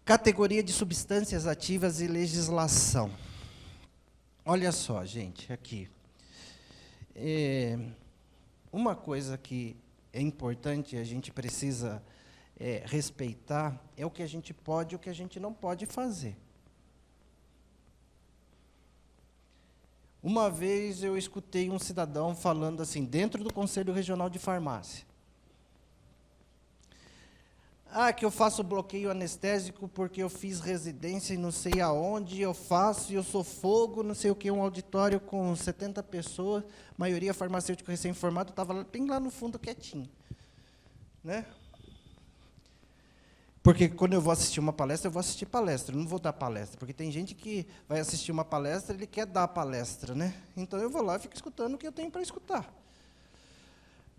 Categoria de substâncias ativas e legislação. Olha só, gente, aqui. Uma coisa que é importante, a gente precisa respeitar, é o que a gente pode e o que a gente não pode fazer. Uma vez eu escutei um cidadão falando assim, dentro do Conselho Regional de Farmácia. Que eu faço bloqueio anestésico porque eu fiz residência e não sei aonde eu faço, e eu sou fogo, não sei o que, um auditório com 70 pessoas, maioria farmacêutico recém-formado, estava bem lá no fundo quietinho. Né? Porque quando eu vou assistir uma palestra, eu vou assistir palestra, eu não vou dar palestra, porque tem gente que vai assistir uma palestra, ele quer dar a palestra, né? Então eu vou lá e fico escutando o que eu tenho para escutar.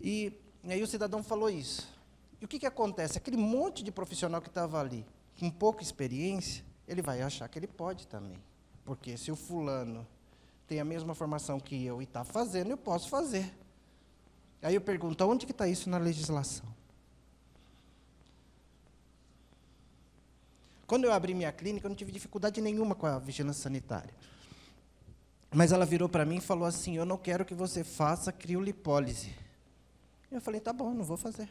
E aí o cidadão falou isso. E o que acontece? Aquele monte de profissional que estava ali, com pouca experiência, ele vai achar que ele pode também. Porque se o fulano tem a mesma formação que eu e está fazendo, eu posso fazer. Aí eu pergunto, onde que está isso na legislação? Quando eu abri minha clínica, eu não tive dificuldade nenhuma com a vigilância sanitária. Mas ela virou para mim e falou assim, eu não quero que você faça criolipólise. Eu falei, tá bom, não vou fazer.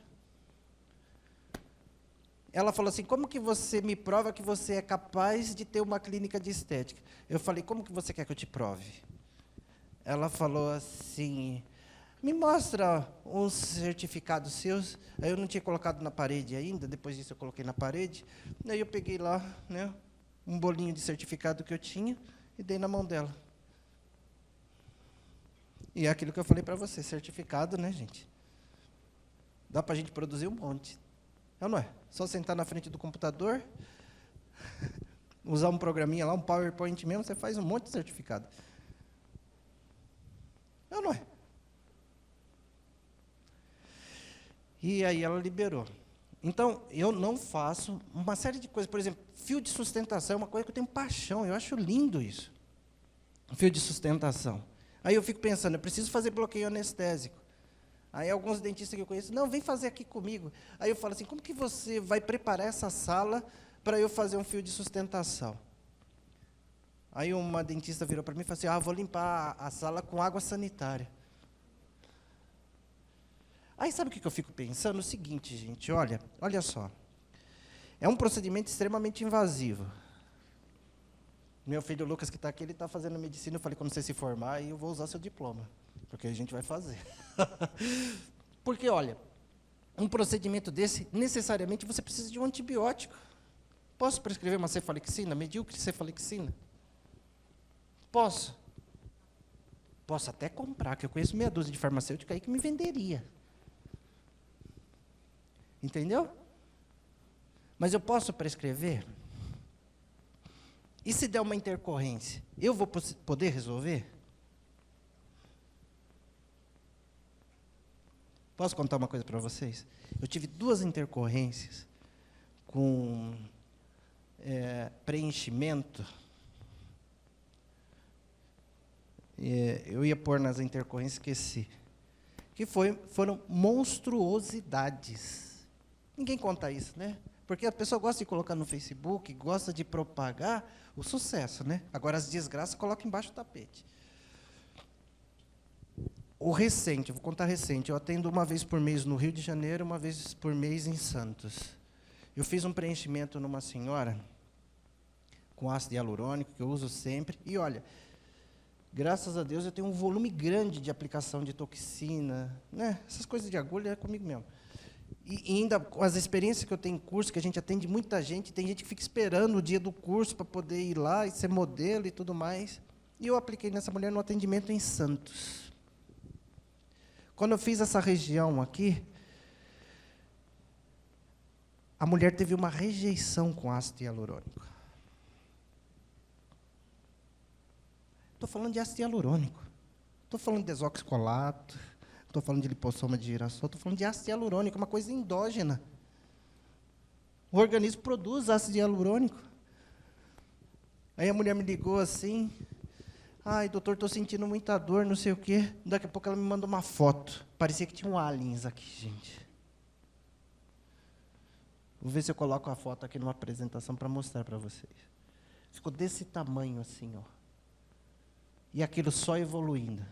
Ela falou assim, como que você me prova que você é capaz de ter uma clínica de estética? Eu falei, como que você quer que eu te prove? Ela falou assim, me mostra uns certificados seus. Aí eu não tinha colocado na parede ainda, depois disso eu coloquei na parede. Aí eu peguei lá, né, um bolinho de certificado que eu tinha e dei na mão dela. E é aquilo que eu falei para você, certificado, né, gente? Dá para a gente produzir um monte. Não é? Só sentar na frente do computador, usar um programinha lá, um PowerPoint mesmo, você faz um monte de certificado. Não é? E aí ela liberou. Então, eu não faço uma série de coisas. Por exemplo, fio de sustentação é uma coisa que eu tenho paixão, eu acho lindo isso. Fio de sustentação. Aí eu fico pensando, eu preciso fazer bloqueio anestésico. Aí alguns dentistas que eu conheço, não, vem fazer aqui comigo. Aí eu falo assim, como que você vai preparar essa sala para eu fazer um fio de sustentação? Aí uma dentista virou para mim e falou assim, vou limpar a sala com água sanitária. Aí sabe o que eu fico pensando? O seguinte, gente, olha só. É um procedimento extremamente invasivo. Meu filho Lucas, que está aqui, ele está fazendo medicina. Eu falei, quando você se formar, aí eu vou usar seu diploma, porque a gente vai fazer. Porque, olha, um procedimento desse, necessariamente, você precisa de um antibiótico. Posso prescrever uma cefalexina, medíocre cefalexina? Posso. Posso até comprar, que eu conheço meia dúzia de farmacêutica aí que me venderia. Entendeu? Mas eu posso prescrever? E se der uma intercorrência, eu vou poder resolver? Posso contar uma coisa para vocês? Eu tive 2 intercorrências com preenchimento. Eu ia pôr nas intercorrências, esqueci. Que foram monstruosidades. Ninguém conta isso, né? Porque a pessoa gosta de colocar no Facebook, gosta de propagar o sucesso, né? Agora, as desgraças, coloca embaixo do tapete. O recente, eu vou contar recente, eu atendo uma vez por mês no Rio de Janeiro, uma vez por mês em Santos. Eu fiz um preenchimento numa senhora, com ácido hialurônico, que eu uso sempre, e olha, graças a Deus eu tenho um volume grande de aplicação de toxina, né? Essas coisas de agulha é comigo mesmo. E ainda com as experiências que eu tenho em curso, que a gente atende muita gente, tem gente que fica esperando o dia do curso para poder ir lá e ser modelo e tudo mais. E eu apliquei nessa mulher no atendimento em Santos. Quando eu fiz essa região aqui, a mulher teve uma rejeição com ácido hialurônico. Estou falando de ácido hialurônico. Estou falando de desoxicolato. Estou falando de lipossoma de girassol, estou falando de ácido hialurônico, uma coisa endógena. O organismo produz ácido hialurônico. Aí a mulher me ligou assim, doutor, estou sentindo muita dor, não sei o quê. Daqui a pouco ela me mandou uma foto. Parecia que tinha um aliens aqui, gente. Vou ver se eu coloco a foto aqui numa apresentação para mostrar para vocês. Ficou desse tamanho assim, ó. E aquilo só evoluindo.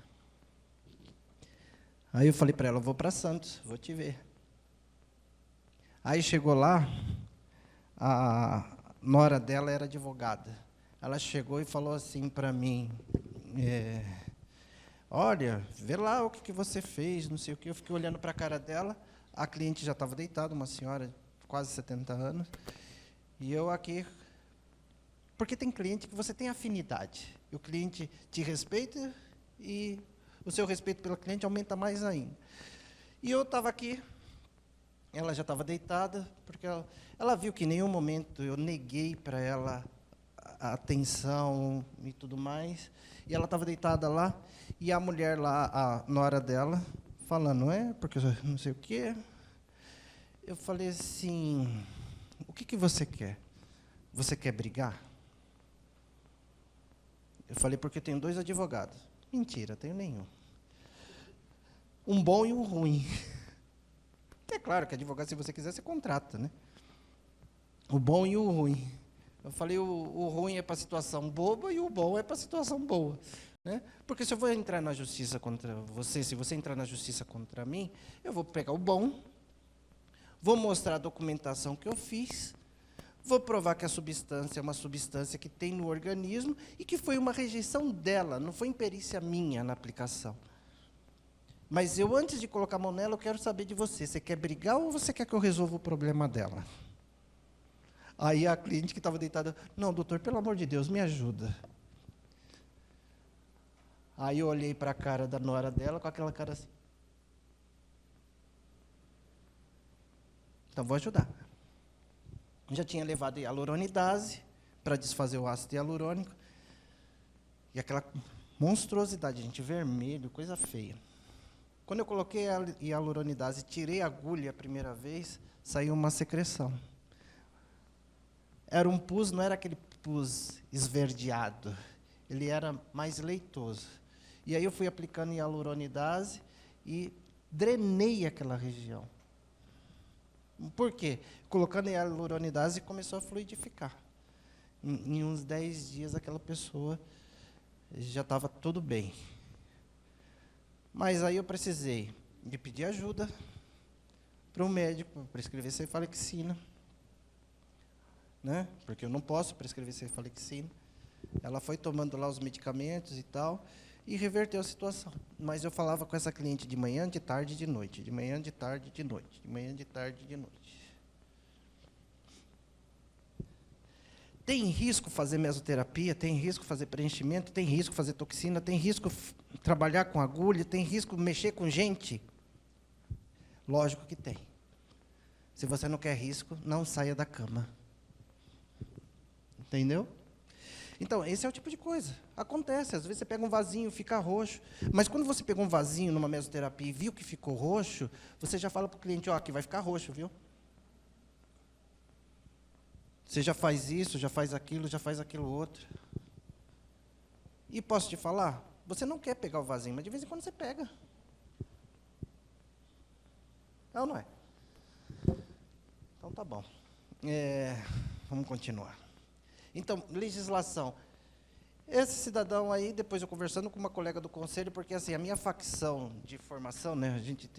Aí eu falei para ela, eu vou para Santos, vou te ver. Aí chegou lá, a nora dela era advogada. Ela chegou e falou assim para mim, olha, vê lá o que você fez, não sei o quê. Eu fiquei olhando para a cara dela, a cliente já estava deitada, uma senhora de quase 70 anos, e eu aqui... Porque tem cliente que você tem afinidade, e o cliente te respeita, e o seu respeito pelo cliente aumenta mais ainda. E eu estava aqui, ela já estava deitada, porque ela viu que em nenhum momento eu neguei para ela a atenção e tudo mais, e ela estava deitada lá, e a mulher lá, a nora dela, falando, porque não sei o quê. Eu falei assim, o que você quer? Você quer brigar? Eu falei, porque eu tenho 2 advogados. Mentira, tenho nenhum. Um bom e um ruim. É claro que advogado, se você quiser, você contrata, né? O bom e o ruim. Eu falei, o ruim é para situação boba e o bom é para situação boa. Né? Porque se eu vou entrar na justiça contra você, se você entrar na justiça contra mim, eu vou pegar o bom, vou mostrar a documentação que eu fiz, vou provar que a substância é uma substância que tem no organismo e que foi uma rejeição dela, não foi imperícia minha na aplicação. Mas eu, antes de colocar a mão nela, eu quero saber de você. Você quer brigar ou você quer que eu resolva o problema dela? Aí a cliente que estava deitada, não, doutor, pelo amor de Deus, me ajuda. Aí eu olhei para a cara da nora dela, com aquela cara assim. Então, vou ajudar. Já tinha levado hialuronidase para desfazer o ácido hialurônico. E aquela monstruosidade, gente, vermelho, coisa feia. Quando eu coloquei a hialuronidase e tirei a agulha a primeira vez, saiu uma secreção. Era um pus, não era aquele pus esverdeado, ele era mais leitoso. E aí eu fui aplicando hialuronidase e drenei aquela região. Por quê? Colocando hialuronidase começou a fluidificar. Em uns 10 dias aquela pessoa já estava tudo bem. Mas aí eu precisei de pedir ajuda para um médico para prescrever cefalexina, né? Porque eu não posso prescrever cefalexina. Ela foi tomando lá os medicamentos e tal, e reverteu a situação. Mas eu falava com essa cliente de manhã, de tarde e de noite, de manhã, de tarde e de noite, de manhã, de tarde e de noite. Tem risco fazer mesoterapia, tem risco fazer preenchimento, tem risco fazer toxina, tem risco trabalhar com agulha, tem risco mexer com gente? Lógico que tem. Se você não quer risco, não saia da cama. Entendeu? Então, esse é o tipo de coisa. Acontece, às vezes você pega um vasinho, fica roxo. Mas quando você pegou um vasinho numa mesoterapia e viu que ficou roxo, você já fala para o cliente, ó, aqui vai ficar roxo, viu? Você já faz isso, já faz aquilo outro. E posso te falar, você não quer pegar o vasinho, mas de vez em quando você pega. É ou não é? Então tá bom. Vamos continuar. Então, legislação. Esse cidadão aí, depois eu conversando com uma colega do conselho, porque assim, a minha facção de formação, né, a gente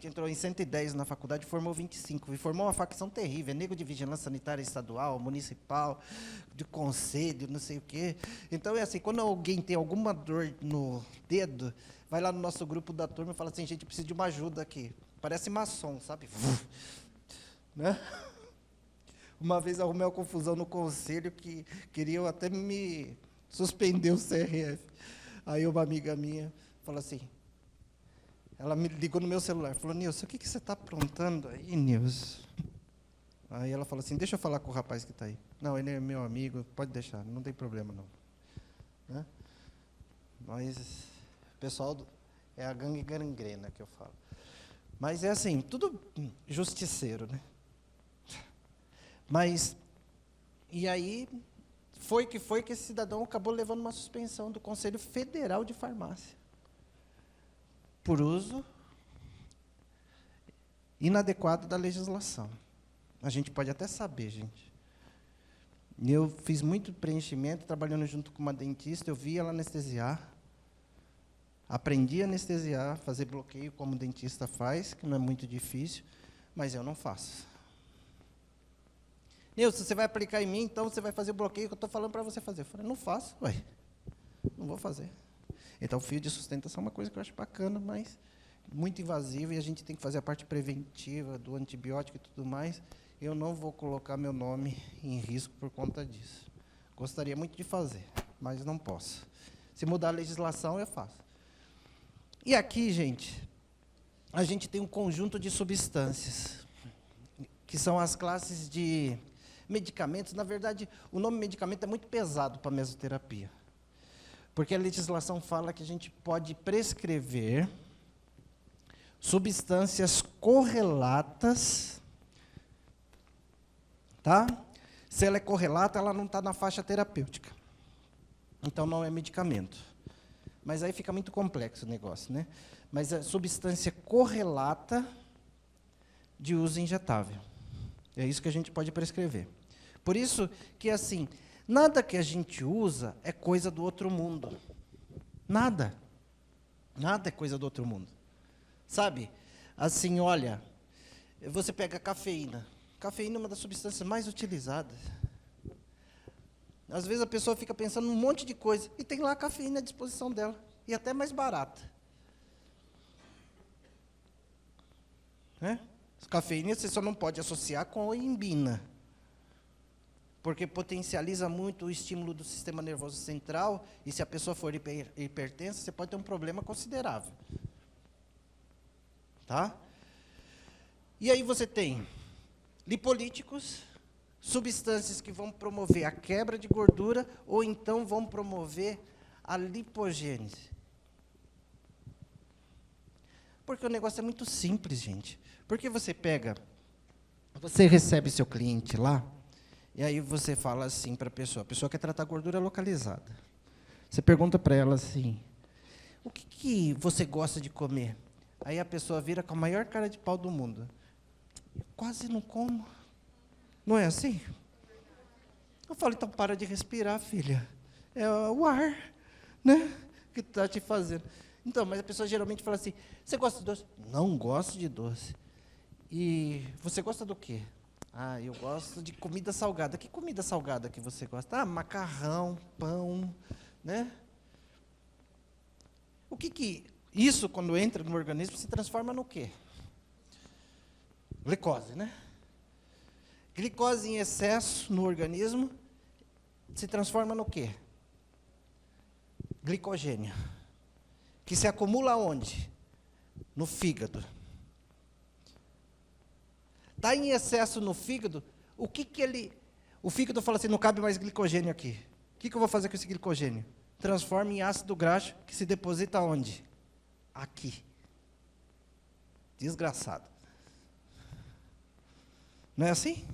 entrou em 110 na faculdade, formou 25, e formou uma facção terrível, é nego de vigilância sanitária estadual, municipal, de conselho, não sei o quê. Então, é assim, quando alguém tem alguma dor no dedo, vai lá no nosso grupo da turma e fala assim, gente, precisa de uma ajuda aqui. Parece maçom, sabe? Né? Uma vez arrumei uma confusão no conselho que queriam até me suspender o CRF. Aí uma amiga minha falou assim, ela me ligou no meu celular, falou, Nilson, o que você está aprontando aí, Nilson? Aí ela falou assim, deixa eu falar com o rapaz que está aí. Não, ele é meu amigo, pode deixar, não tem problema não. Né? Mas o pessoal é a gangue gangrena que eu falo. Mas é assim, tudo justiceiro, né? Mas, e aí, foi que esse cidadão acabou levando uma suspensão do Conselho Federal de Farmácia. Por uso inadequado da legislação. A gente pode até saber, gente. Eu fiz muito preenchimento, trabalhando junto com uma dentista, eu vi ela anestesiar. Aprendi a anestesiar, fazer bloqueio como o dentista faz, que não é muito difícil, mas eu não faço. Nilson, você vai aplicar em mim, então você vai fazer o bloqueio que eu estou falando para você fazer. Eu falei, não faço, ué. Não vou fazer. Então, o fio de sustentação é uma coisa que eu acho bacana, mas muito invasiva, e a gente tem que fazer a parte preventiva do antibiótico e tudo mais. Eu não vou colocar meu nome em risco por conta disso. Gostaria muito de fazer, mas não posso. Se mudar a legislação, eu faço. E aqui, gente, a gente tem um conjunto de substâncias, que são as classes de medicamentos. Na verdade, o nome medicamento é muito pesado para a mesoterapia, porque a legislação fala que a gente pode prescrever substâncias correlatas, tá? Se ela é correlata, ela não está na faixa terapêutica. Então, não é medicamento. Mas aí fica muito complexo o negócio, né? Mas é substância correlata de uso injetável. É isso que a gente pode prescrever. Por isso que, assim, nada que a gente usa é coisa do outro mundo. Nada. Nada é coisa do outro mundo. Sabe? Assim, olha, você pega a cafeína. Cafeína é uma das substâncias mais utilizadas. Às vezes a pessoa fica pensando num monte de coisa, e tem lá a cafeína à disposição dela, e até mais barata. Né? Cafeína você só não pode associar com a imbina, porque potencializa muito o estímulo do sistema nervoso central, e se a pessoa for hipertensa, você pode ter um problema considerável. Tá? E aí você tem lipolíticos, substâncias que vão promover a quebra de gordura, ou então vão promover a lipogênese. Porque o negócio é muito simples, gente. Porque você recebe seu cliente lá, e aí você fala assim para a pessoa quer tratar gordura localizada. Você pergunta para ela assim, o que você gosta de comer? Aí a pessoa vira com a maior cara de pau do mundo. Eu quase não como. Não é assim? Eu falo, então para de respirar, filha. É o ar, né, que está te fazendo. Então, mas a pessoa geralmente fala assim, você gosta de doce? Não gosto de doce. E você gosta do quê? Ah, eu gosto de comida salgada. Que comida salgada que você gosta? Ah, macarrão, pão, né? O que isso, quando entra no organismo, se transforma no quê? Glicose, né? Glicose em excesso no organismo se transforma no quê? Glicogênio. Que se acumula onde? No fígado. Está em excesso no fígado, o fígado fala assim, não cabe mais glicogênio aqui. O que eu vou fazer com esse glicogênio? Transforma em ácido graxo, que se deposita onde? Aqui. Desgraçado. Não é assim?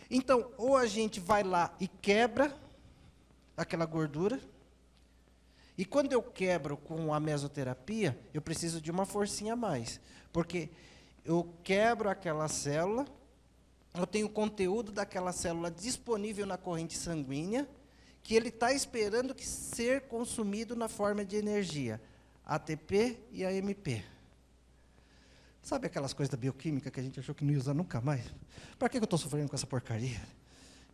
Então, ou a gente vai lá e quebra aquela gordura, e quando eu quebro com a mesoterapia, eu preciso de uma forcinha a mais, porque eu quebro aquela célula, eu tenho o conteúdo daquela célula disponível na corrente sanguínea, que ele está esperando que ser consumido na forma de energia, ATP e AMP. Sabe aquelas coisas da bioquímica que a gente achou que não ia usar nunca mais? Para que eu estou sofrendo com essa porcaria?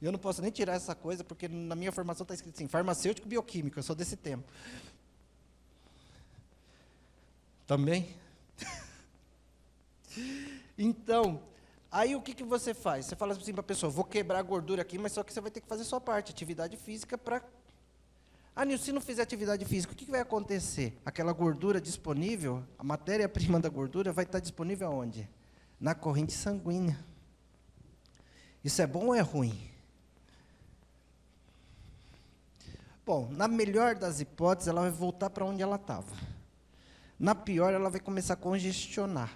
Eu não posso nem tirar essa coisa, porque na minha formação está escrito assim, farmacêutico bioquímico, eu sou desse tempo. Também? Então, aí o que você faz? Você fala assim para a pessoa, vou quebrar a gordura aqui, mas só que você vai ter que fazer a sua parte, atividade física para... Ah, Nilson, se não fizer atividade física, o que vai acontecer? Aquela gordura disponível, a matéria-prima da gordura vai estar disponível aonde? Na corrente sanguínea. Isso é bom ou é ruim? Bom, na melhor das hipóteses, ela vai voltar para onde ela estava. Na pior, ela vai começar a congestionar.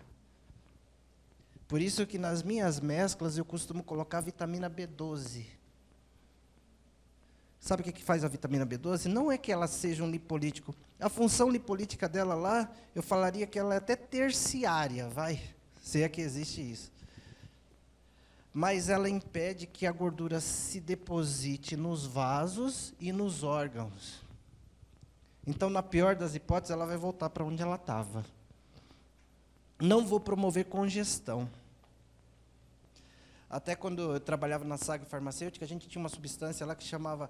Por isso que nas minhas mesclas eu costumo colocar vitamina B12. Sabe o que faz a vitamina B12? Não é que ela seja um lipolítico. A função lipolítica dela lá, eu falaria que ela é até terciária, vai, se é que existe isso. mas ela impede que a gordura se deposite nos vasos e nos órgãos. Então, na pior das hipóteses, ela vai voltar para onde ela estava. Não vou promover congestão. Até quando eu trabalhava na SAG farmacêutica, a gente tinha uma substância lá que chamava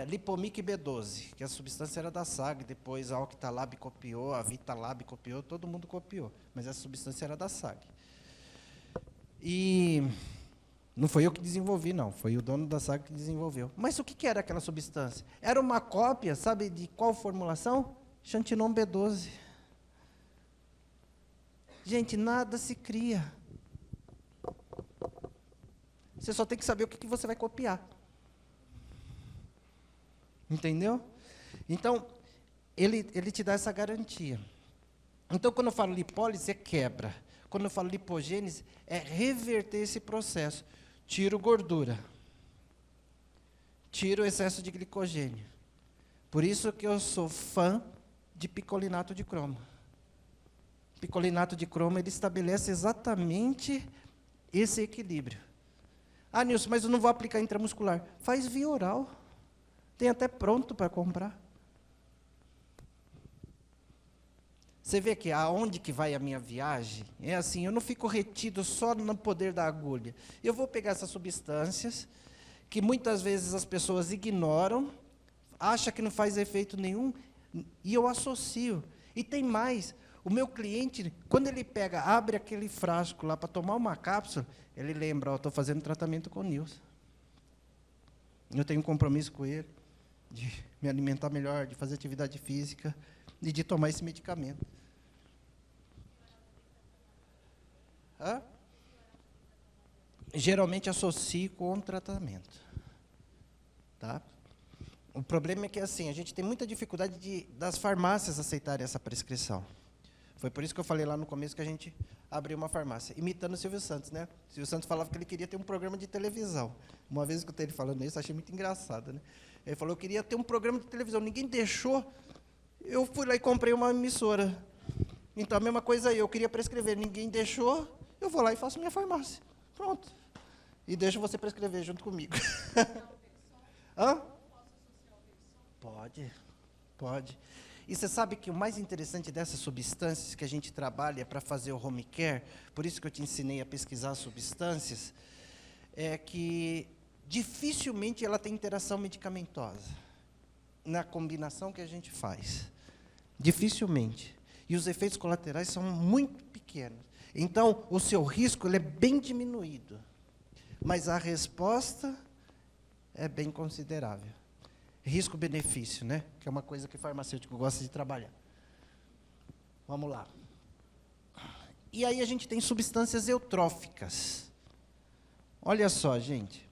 Lipomic B12, que a substância era da SAG, depois a Octalab copiou, a Vitalab copiou, todo mundo copiou, mas essa substância era da SAG. E não foi eu que desenvolvi, não, foi o dono da SAG que desenvolveu. Mas o que era aquela substância? Era uma cópia, sabe de qual formulação? Xantinon B12. Gente, nada se cria. Você só tem que saber o que você vai copiar. Entendeu? Então, ele te dá essa garantia. Então, quando eu falo lipólise, é quebra. Quando eu falo lipogênese, é reverter esse processo. Tiro gordura. Tiro o excesso de glicogênio. Por isso que eu sou fã de picolinato de cromo. Picolinato de cromo, ele estabelece exatamente esse equilíbrio. Ah, Nilson, mas eu não vou aplicar intramuscular. Faz via oral. Tem até pronto para comprar. Você vê que aonde que vai a minha viagem? É assim, eu não fico retido só no poder da agulha. Eu vou pegar essas substâncias, que muitas vezes as pessoas ignoram, acham que não faz efeito nenhum, e eu associo. E tem mais, o meu cliente, quando ele pega, abre aquele frasco lá para tomar uma cápsula, ele lembra, estou fazendo tratamento com o Nilson. Eu tenho um compromisso com ele, de me alimentar melhor, de fazer atividade física, e de tomar esse medicamento. Hã? Geralmente associo com o tratamento. Tá? O problema é que assim, a gente tem muita dificuldade das farmácias aceitarem essa prescrição. Foi por isso que eu falei lá no começo que a gente abriu uma farmácia, imitando o Silvio Santos, né? O Silvio Santos falava que ele queria ter um programa de televisão. Uma vez que eu escutei ele falando isso, achei muito engraçado, né? Ele falou, eu queria ter um programa de televisão, ninguém deixou, eu fui lá e comprei uma emissora. Então, a mesma coisa aí, eu queria prescrever, ninguém deixou, eu vou lá e faço minha farmácia. Pronto. E deixo você prescrever junto comigo. Hã? Pode, pode. E você sabe que o mais interessante dessas substâncias que a gente trabalha para fazer o home care, por isso que eu te ensinei a pesquisar substâncias, é que dificilmente ela tem interação medicamentosa na combinação que a gente faz. Dificilmente. E os efeitos colaterais são muito pequenos. Então, o seu risco ele é bem diminuído. Mas a resposta é bem considerável. Risco-benefício, né? Que é uma coisa que o farmacêutico gosta de trabalhar. Vamos lá. E aí a gente tem substâncias eutróficas. Olha só, gente.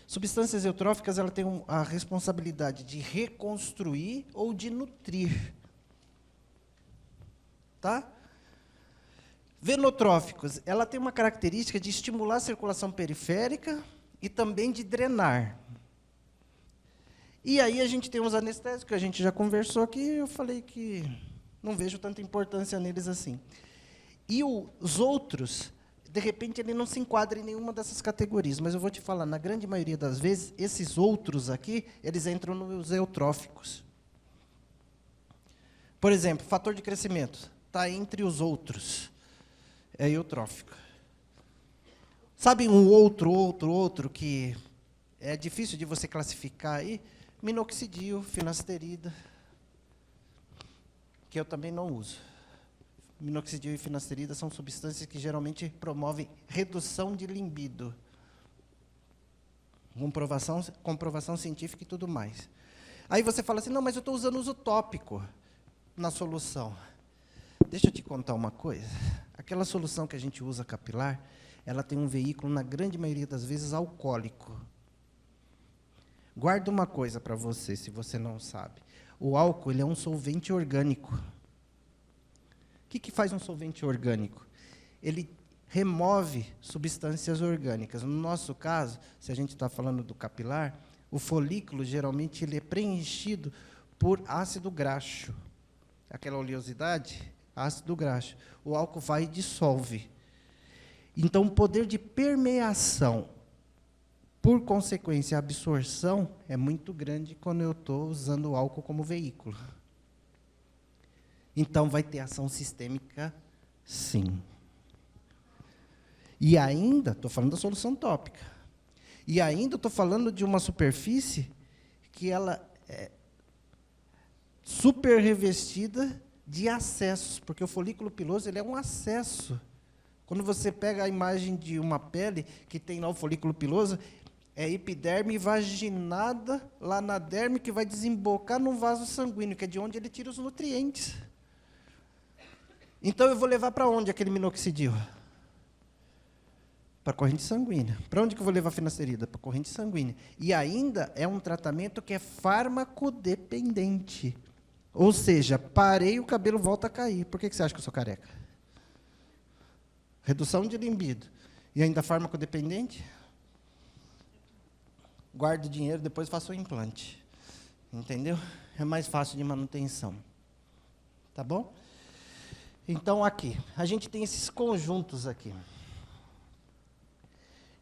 Substâncias eutróficas ela tem a responsabilidade de reconstruir ou de nutrir. Tá? Venotróficos, ela tem uma característica de estimular a circulação periférica e também de drenar. E aí a gente tem os anestésicos, que a gente já conversou aqui, eu falei que não vejo tanta importância neles assim. E os outros, de repente, ele não se enquadra em nenhuma dessas categorias, mas eu vou te falar, na grande maioria das vezes, esses outros aqui, eles entram nos eutróficos. Por exemplo, fator de crescimento, está entre os outros, é eutrófico. Sabe um outro que é difícil de você classificar aí? Minoxidil, finasterida, que eu também não uso. Minoxidil e finasterida são substâncias que geralmente promovem redução de libido. Comprovação científica e tudo mais. Aí você fala assim, não, mas eu estou usando uso tópico na solução. Deixa eu te contar uma coisa. Aquela solução que a gente usa capilar, ela tem um veículo, na grande maioria das vezes, alcoólico. Guarda uma coisa para você, se você não sabe. O álcool ele é um solvente orgânico. O que faz um solvente orgânico? Ele remove substâncias orgânicas. No nosso caso, se a gente está falando do capilar, o folículo, geralmente, ele é preenchido por ácido graxo. Aquela oleosidade, ácido graxo. O álcool vai e dissolve. Então, o poder de permeação, por consequência, a absorção, é muito grande quando eu estou usando o álcool como veículo. Então, vai ter ação sistêmica, sim. E ainda, estou falando da solução tópica, e ainda estou falando de uma superfície que ela é super revestida de acessos, porque o folículo piloso ele é um acesso. Quando você pega a imagem de uma pele que tem lá o folículo piloso, é epiderme vaginada lá na derme que vai desembocar num vaso sanguíneo, que é de onde ele tira os nutrientes. Então, eu vou levar para onde aquele minoxidil? Para a corrente sanguínea. Para onde que eu vou levar a finasterida? Para a corrente sanguínea. E ainda é um tratamento que é farmacodependente. Ou seja, parei, o cabelo volta a cair. Por que você acha que eu sou careca? Redução de libido. E ainda farmacodependente? Guardo o dinheiro, depois faço o implante. Entendeu? É mais fácil de manutenção. Tá bom? Então, aqui, a gente tem esses conjuntos aqui.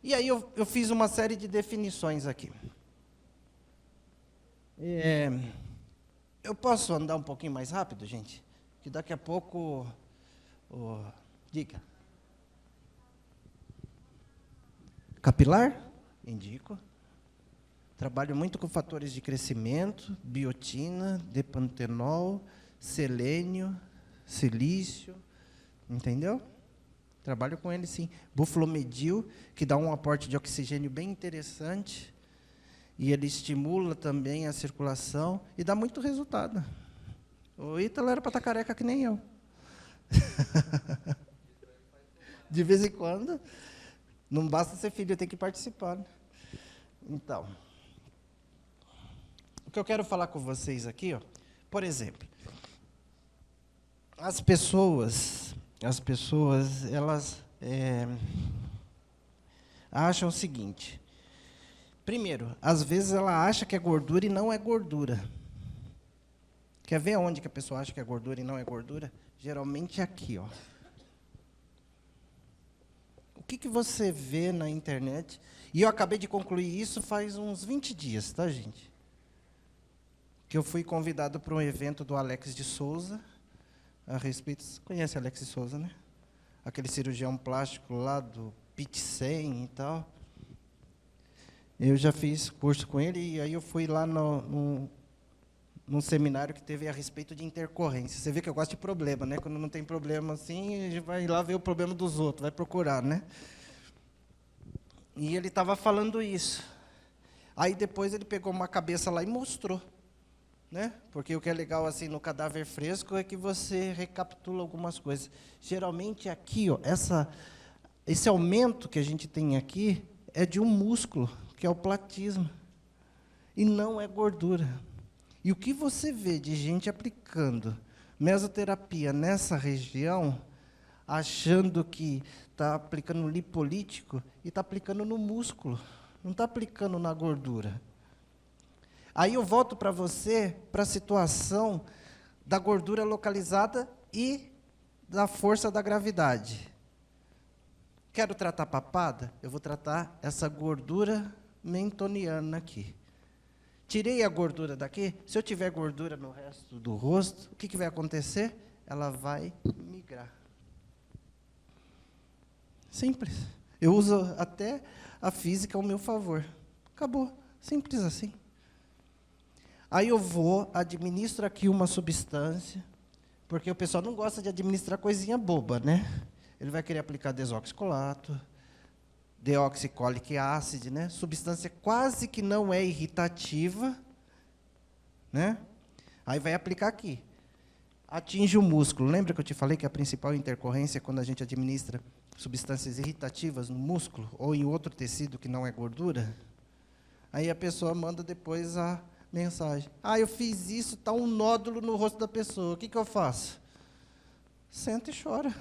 E aí eu fiz uma série de definições aqui. Eu posso andar um pouquinho mais rápido, gente? Que daqui a pouco... diga. Capilar? Indico. Trabalho muito com fatores de crescimento, biotina, depantenol, selênio, silício, entendeu? Trabalho com ele, sim. Buflomedil, que dá um aporte de oxigênio bem interessante, e ele estimula também a circulação, e dá muito resultado. O Ítalo era para estar careca que nem eu. De vez em quando. Não basta ser filho, tem que participar. Né? Então, o que eu quero falar com vocês aqui, ó, por exemplo, as pessoas, elas acham o seguinte. Primeiro, às vezes ela acha que é gordura e não é gordura. Quer ver onde que a pessoa acha que é gordura e não é gordura? Geralmente aqui, ó. O que você vê na internet? E eu acabei de concluir isso faz uns 20 dias, tá, gente? Que eu fui convidado para um evento do Alex de Souza, a respeito... Você conhece Alex de Souza, né? Aquele cirurgião plástico lá do PIT-100 e tal. Eu já fiz curso com ele, e aí eu fui lá num seminário que teve a respeito de intercorrência. Você vê que eu gosto de problema, né? Quando não tem problema assim, a gente vai lá ver o problema dos outros, vai procurar, né? E ele estava falando isso. Aí depois ele pegou uma cabeça lá e mostrou, né? Porque o que é legal assim no cadáver fresco é que você recapitula algumas coisas. Geralmente aqui, ó, esse aumento que a gente tem aqui é de um músculo, que é o platismo, e não é gordura. E o que você vê de gente aplicando mesoterapia nessa região, achando que está aplicando lipolítico, e está aplicando no músculo, não está aplicando na gordura. Aí eu volto para você, para a situação da gordura localizada e da força da gravidade. Quero tratar papada? Eu vou tratar essa gordura mentoniana aqui. Tirei a gordura daqui, se eu tiver gordura no resto do rosto, o que vai acontecer? Ela vai migrar. Simples. Eu uso até a física ao meu favor. Acabou. Simples assim. Aí eu vou, administro aqui uma substância, porque o pessoal não gosta de administrar coisinha boba, né? Ele vai querer aplicar desoxicolato, deoxycholic acid, né? Substância quase que não é irritativa, né? Aí vai aplicar aqui. Atinge o músculo. Lembra que eu te falei que a principal intercorrência é quando a gente administra substâncias irritativas no músculo ou em outro tecido que não é gordura? Aí a pessoa manda depois a mensagem. Ah, eu fiz isso, está um nódulo no rosto da pessoa. O que eu faço? Senta e chora.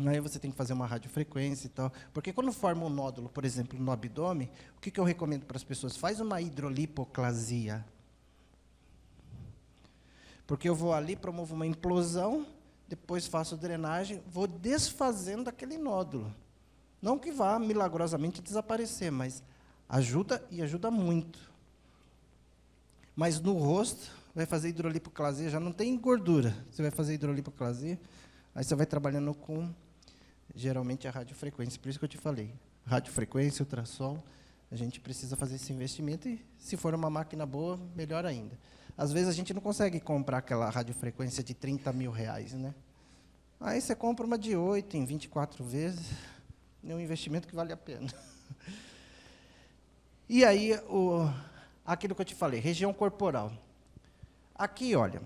Aí você tem que fazer uma radiofrequência e tal. Porque quando forma um nódulo, por exemplo, no abdômen, o que eu recomendo para as pessoas? Faz uma hidrolipoclasia. Porque eu vou ali, promovo uma implosão, depois faço drenagem, vou desfazendo aquele nódulo. Não que vá milagrosamente desaparecer, mas ajuda e ajuda muito. Mas no rosto, vai fazer hidrolipoclasia, já não tem gordura. Você vai fazer hidrolipoclasia, aí você vai trabalhando com, geralmente, a radiofrequência. Por isso que eu te falei, radiofrequência, ultrassom, a gente precisa fazer esse investimento e, se for uma máquina boa, melhor ainda. Às vezes, a gente não consegue comprar aquela radiofrequência de R$30 mil, né? Aí você compra uma de 8 em 24 vezes, é um investimento que vale a pena. E aí, aquilo que eu te falei, região corporal. Aqui, olha,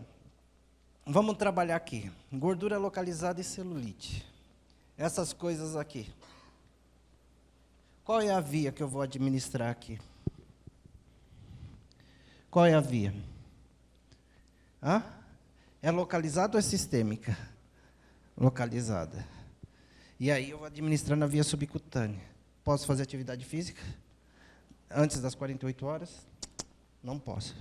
vamos trabalhar aqui. Gordura localizada e celulite. Essas coisas aqui. Qual é a via que eu vou administrar aqui? Qual é a via? Hã? É localizada ou é sistêmica? Localizada. E aí eu vou administrar na via subcutânea. Posso fazer atividade física? Antes das 48 horas? Não posso.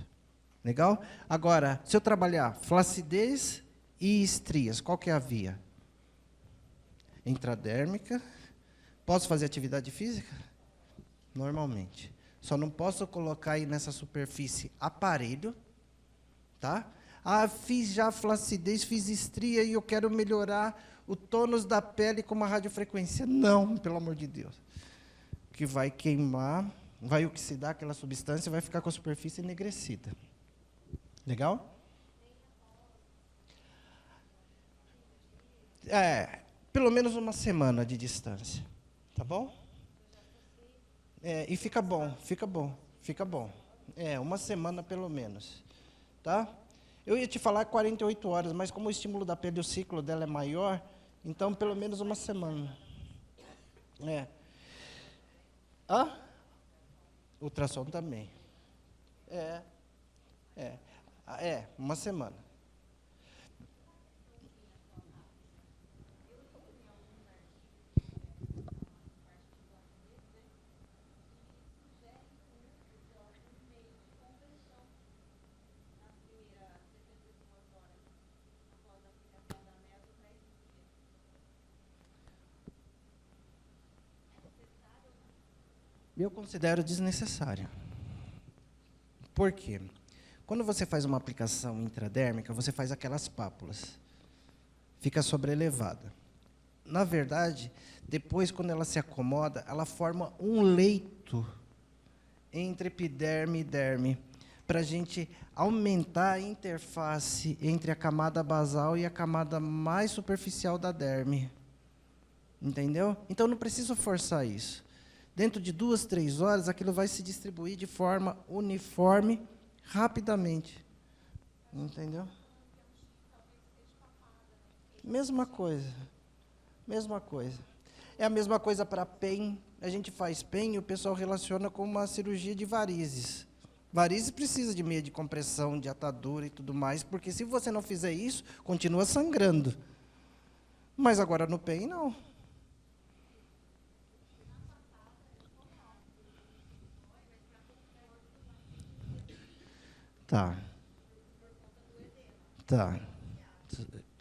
Legal? Agora, se eu trabalhar flacidez e estrias, qual que é a via? Intradérmica. Posso fazer atividade física? Normalmente. Só não posso colocar aí nessa superfície aparelho, tá? Ah, fiz já flacidez, fiz estria e eu quero melhorar o tônus da pele com uma radiofrequência. Não, pelo amor de Deus. Que vai queimar, vai oxidar aquela substância e vai ficar com a superfície enegrecida. Legal? Pelo menos uma semana de distância. Tá bom? E fica bom, fica bom, fica bom. Uma semana pelo menos. Tá? Eu ia te falar 48 horas, mas como o estímulo da pele, o ciclo dela é maior, então pelo menos uma semana. Ultrassom também. Uma semana. Eu considero desnecessário. Por quê? Quando você faz uma aplicação intradérmica, você faz aquelas pápulas. Fica sobrelevada. Na verdade, depois, quando ela se acomoda, ela forma um leito entre epiderme e derme, para a gente aumentar a interface entre a camada basal e a camada mais superficial da derme. Entendeu? Então, não preciso forçar isso. Dentro de 2, 3 horas, aquilo vai se distribuir de forma uniforme, rapidamente. Entendeu? Mesma coisa. Mesma coisa. É a mesma coisa para PEN. A gente faz PEN e o pessoal relaciona com uma cirurgia de varizes. Varizes precisa de meia de compressão, de atadura e tudo mais, porque se você não fizer isso, continua sangrando. Mas agora no PEN, não. Tá.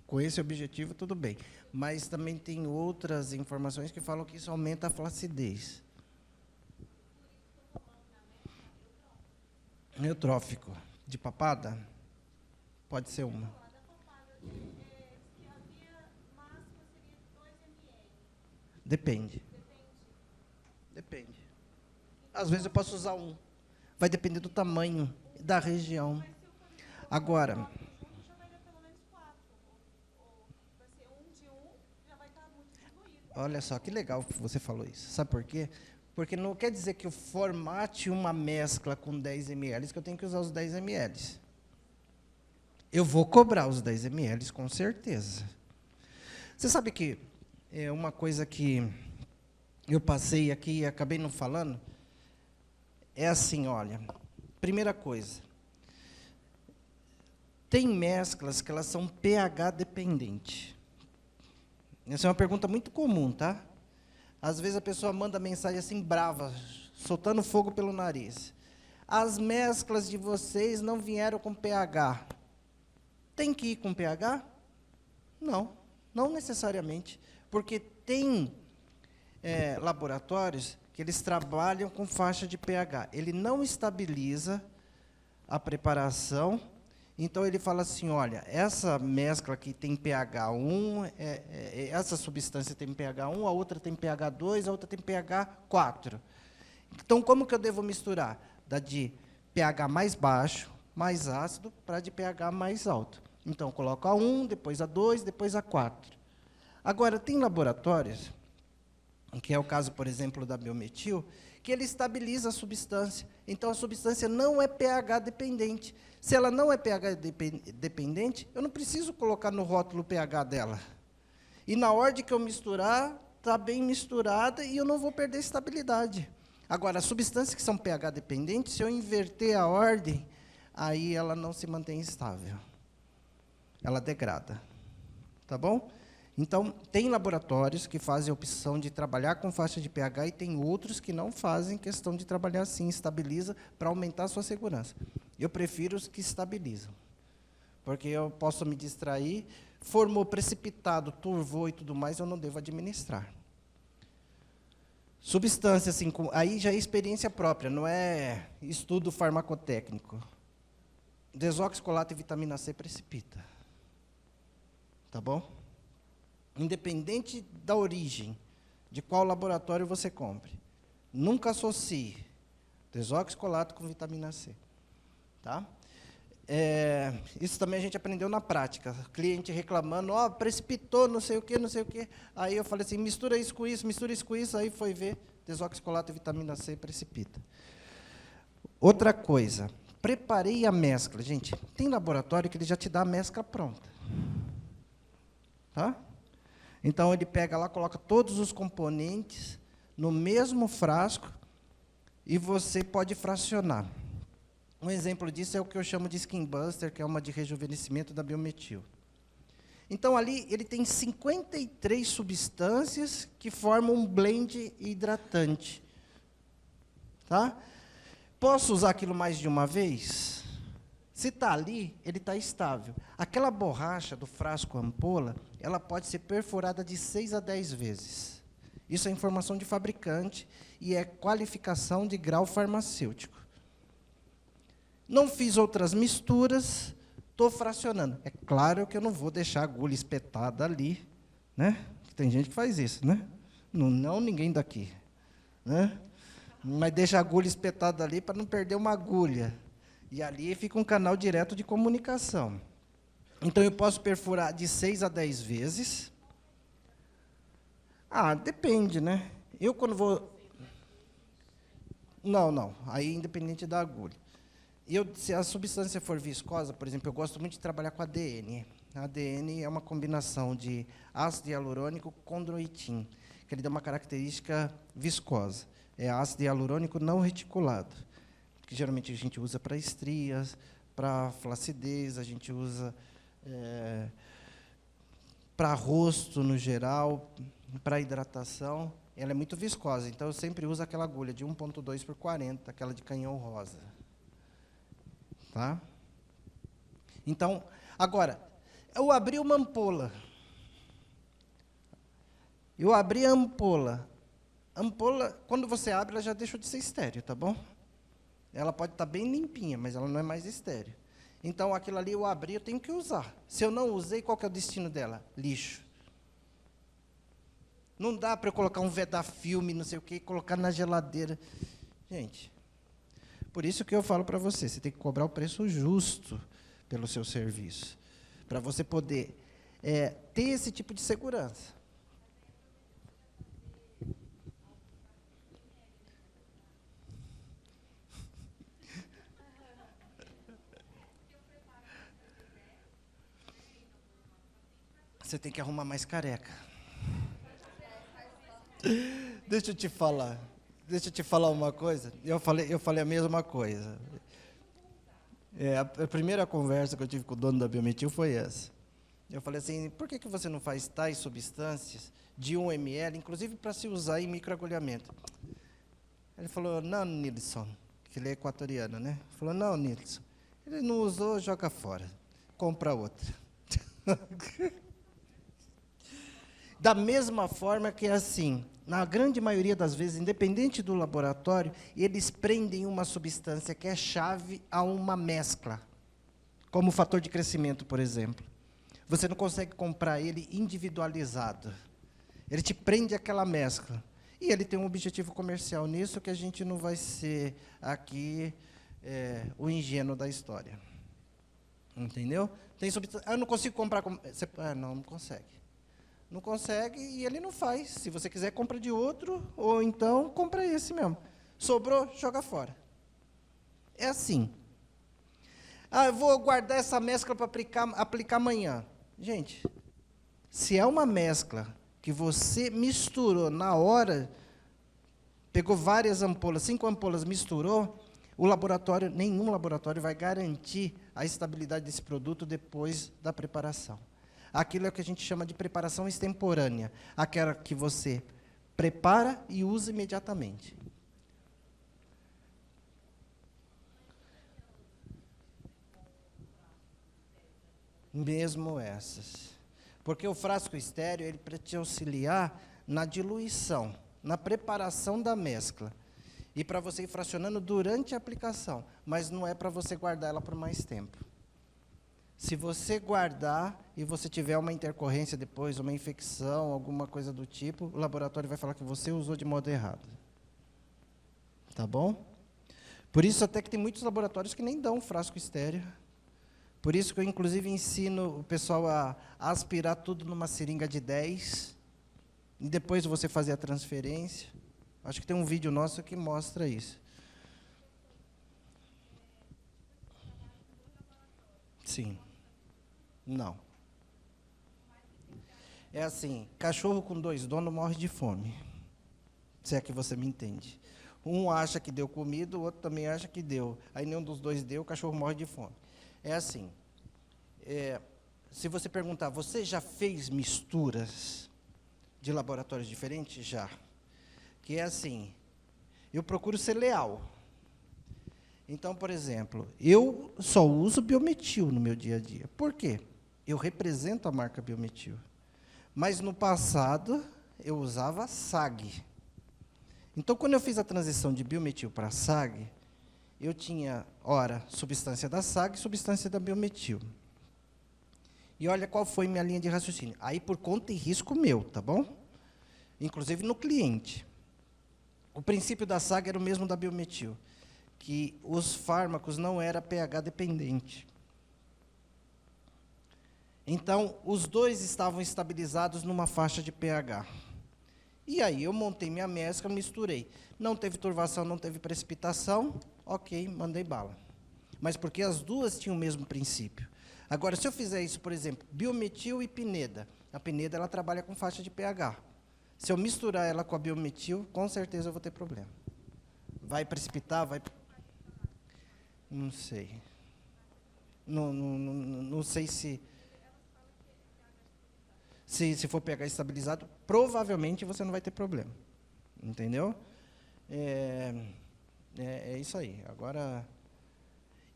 Com esse objetivo, tudo bem. Mas também tem outras informações que falam que isso aumenta a flacidez. Eutrófico. De papada? Pode ser uma. Depende. Às vezes eu posso usar um. Vai depender do tamanho, da região. Agora, olha só, que legal que você falou isso. Sabe por quê? Porque não quer dizer que eu formate uma mescla com 10 ml, que eu tenho que usar os 10 ml. Eu vou cobrar os 10 ml, com certeza. Você sabe que é uma coisa que eu passei aqui e acabei não falando? É assim, olha, primeira coisa, tem mesclas que elas são pH dependentes. Essa é uma pergunta muito comum, tá? Às vezes a pessoa manda mensagem assim, brava, soltando fogo pelo nariz. As mesclas de vocês não vieram com pH. Tem que ir com pH? Não, não necessariamente, porque tem laboratórios que eles trabalham com faixa de pH. Ele não estabiliza a preparação, então ele fala assim, olha, essa mescla aqui tem pH 1, essa substância tem pH 1, a outra tem pH 2, a outra tem pH 4. Então, como que eu devo misturar? Da de pH mais baixo, mais ácido, para de pH mais alto. Então, coloco a 1, depois a 2, depois a 4. Agora, tem laboratórios, que é o caso, por exemplo, da Biometil, que ele estabiliza a substância. Então, a substância não é pH dependente. Se ela não é pH dependente, eu não preciso colocar no rótulo o pH dela. E na hora de que eu misturar, está bem misturada e eu não vou perder estabilidade. Agora, as substâncias que são pH dependentes, se eu inverter a ordem, aí ela não se mantém estável. Ela degrada. Tá bom? Então, tem laboratórios que fazem a opção de trabalhar com faixa de pH e tem outros que não fazem questão de trabalhar assim, estabiliza, para aumentar a sua segurança. Eu prefiro os que estabilizam, porque eu posso me distrair, formou precipitado, turvou e tudo mais, eu não devo administrar. Substância, assim, aí já é experiência própria, não é estudo farmacotécnico. Desoxicolato e vitamina C precipita. Tá bom? Independente da origem, de qual laboratório você compre, nunca associe desoxicolato com vitamina C. Tá? Isso também a gente aprendeu na prática. Cliente reclamando, precipitou, não sei o quê, não sei o quê. Aí eu falei assim, mistura isso com isso, aí foi ver, desoxicolato e vitamina C precipita. Outra coisa, preparei a mescla. Gente, tem laboratório que ele já te dá a mescla pronta. Tá? Então, ele pega lá, coloca todos os componentes no mesmo frasco e você pode fracionar. Um exemplo disso é o que eu chamo de Skin Buster, que é uma de rejuvenescimento da Biometil. Então, ali, ele tem 53 substâncias que formam um blend hidratante. Tá? Posso usar aquilo mais de uma vez? Se está ali, ele está estável. Aquela borracha do frasco ampola, ela pode ser perfurada de 6 a 10 vezes. Isso é informação de fabricante e é qualificação de grau farmacêutico. Não fiz outras misturas, estou fracionando. É claro que eu não vou deixar a agulha espetada ali, né? Tem gente que faz isso, né? Não ninguém daqui, né? Mas deixa a agulha espetada ali para não perder uma agulha. E ali fica um canal direto de comunicação. Então, eu posso perfurar de 6 a 10 vezes. Depende, né? Eu, quando vou... Não. Aí, independente da agulha. Se a substância for viscosa, por exemplo, eu gosto muito de trabalhar com ADN. A ADN é uma combinação de ácido hialurônico com condroitin, que ele dá uma característica viscosa. É ácido hialurônico não reticulado, que geralmente a gente usa para estrias, para flacidez, a gente usa para rosto no geral, para hidratação. Ela é muito viscosa, então eu sempre uso aquela agulha de 1,2 por 40, aquela de canhão rosa. Tá? Então, agora, eu abri uma ampola. Eu abri a ampola. A ampola, quando você abre, ela já deixou de ser estéril, tá bom? Ela pode estar bem limpinha, mas ela não é mais estéril. Então, aquilo ali eu abri, eu tenho que usar. Se eu não usei, qual que é o destino dela? Lixo. Não dá para eu colocar um vedafilme, não sei o quê, colocar na geladeira. Gente, por isso que eu falo para você, você tem que cobrar o preço justo pelo seu serviço, para você poder ter esse tipo de segurança. Você tem que arrumar mais careca. Deixa eu te falar uma coisa. Eu falei a mesma coisa. A primeira conversa que eu tive com o dono da Biometil foi essa. Eu falei assim, por que você não faz tais substâncias de 1 ml, inclusive para se usar em microagulhamento? Ele falou, não, Nilson, que ele é equatoriano, né? Ele falou, não, Nilson, ele não usou, joga fora. Compra outra. Da mesma forma que, assim, na grande maioria das vezes, independente do laboratório, eles prendem uma substância que é chave a uma mescla, como o fator de crescimento, por exemplo. Você não consegue comprar ele individualizado. Ele te prende àquela mescla. E ele tem um objetivo comercial nisso, que a gente não vai ser aqui o ingênuo da história. Entendeu? Tem substância. Eu não consigo comprar. Não consegue. Não consegue e ele não faz. Se você quiser, compra de outro, ou então compra esse mesmo. Sobrou, joga fora. É assim. Eu vou guardar essa mescla para aplicar amanhã. Gente, se é uma mescla que você misturou na hora, pegou várias ampolas, 5 ampolas, misturou, nenhum laboratório vai garantir a estabilidade desse produto depois da preparação. Aquilo é o que a gente chama de preparação extemporânea, aquela que você prepara e usa imediatamente. Mesmo essas. Porque o frasco estéreo, ele para te auxiliar na diluição, na preparação da mescla. E para você ir fracionando durante a aplicação, mas não é para você guardar ela por mais tempo. Se você guardar e você tiver uma intercorrência depois, uma infecção, alguma coisa do tipo, o laboratório vai falar que você usou de modo errado. Tá bom? Por isso até que tem muitos laboratórios que nem dão frasco estéreo. Por isso que eu, inclusive, ensino o pessoal a aspirar tudo numa seringa de 10, e depois você fazer a transferência. Acho que tem um vídeo nosso que mostra isso. Sim. Não. É assim, cachorro com 2 donos morre de fome. Se é que você me entende. Um acha que deu comida, o outro também acha que deu. Aí nenhum dos dois deu, o cachorro morre de fome. É assim, se você perguntar, você já fez misturas de laboratórios diferentes? Já. Que é assim, eu procuro ser leal. Então, por exemplo, eu só uso Biometil no meu dia a dia. Por quê? Eu represento a marca Biometil. Mas no passado, eu usava SAG. Então, quando eu fiz a transição de Biometil para SAG, eu tinha, substância da SAG e substância da Biometil. E olha qual foi minha linha de raciocínio. Aí, por conta e risco meu, tá bom? Inclusive no cliente. O princípio da SAG era o mesmo da Biometil, que os fármacos não eram pH dependente. Então, os dois estavam estabilizados numa faixa de pH. E aí, eu montei minha mescla, misturei. Não teve turvação, não teve precipitação, ok, mandei bala. Mas porque as duas tinham o mesmo princípio. Agora, se eu fizer isso, por exemplo, Biometil e Pineda, a Pineda ela trabalha com faixa de pH. Se eu misturar ela com a Biometil, com certeza eu vou ter problema. Vai precipitar, vai... Não sei. Não sei se for pH estabilizado, provavelmente você não vai ter problema. Entendeu? É isso aí. Agora...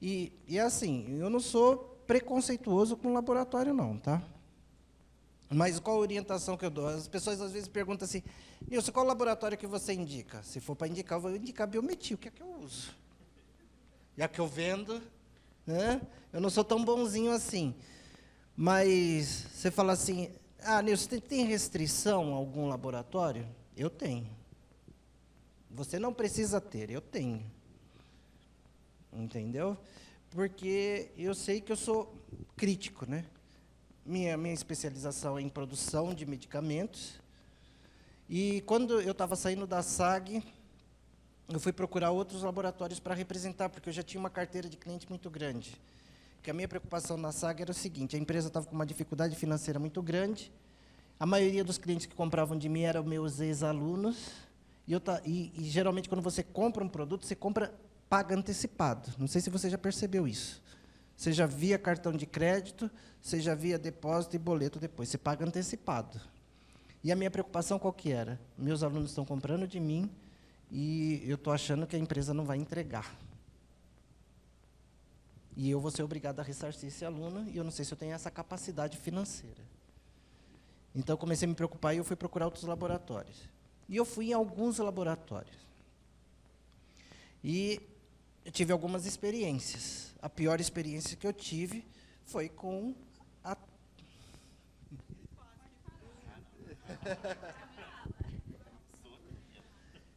E assim, eu não sou preconceituoso com o laboratório, não, tá? Mas qual a orientação que eu dou? As pessoas às vezes perguntam assim, Nilson, qual laboratório que você indica? Se for para indicar, eu vou indicar Biometil, que é que eu uso. Já que eu vendo, né? Eu não sou tão bonzinho assim. Mas você fala assim, Nilson, tem restrição a algum laboratório? Eu tenho. Você não precisa ter, eu tenho. Entendeu? Porque eu sei que eu sou crítico, né? Minha especialização é em produção de medicamentos. E quando eu estava saindo da SAG, eu fui procurar outros laboratórios para representar, porque eu já tinha uma carteira de cliente muito grande. Porque a minha preocupação na SAG era o seguinte, a empresa estava com uma dificuldade financeira muito grande, a maioria dos clientes que compravam de mim eram meus ex-alunos, e geralmente quando você compra um produto, você paga antecipado. Não sei se você já percebeu isso. Você já via cartão de crédito, você já via depósito e boleto depois. Você paga antecipado. E a minha preocupação qual que era? Meus alunos estão comprando de mim e eu estou achando que a empresa não vai entregar. E eu vou ser obrigado a ressarcir esse aluno e eu não sei se eu tenho essa capacidade financeira. Então, eu comecei a me preocupar e eu fui procurar outros laboratórios. E eu fui em alguns laboratórios. E eu tive algumas experiências. A pior experiência que eu tive foi com a...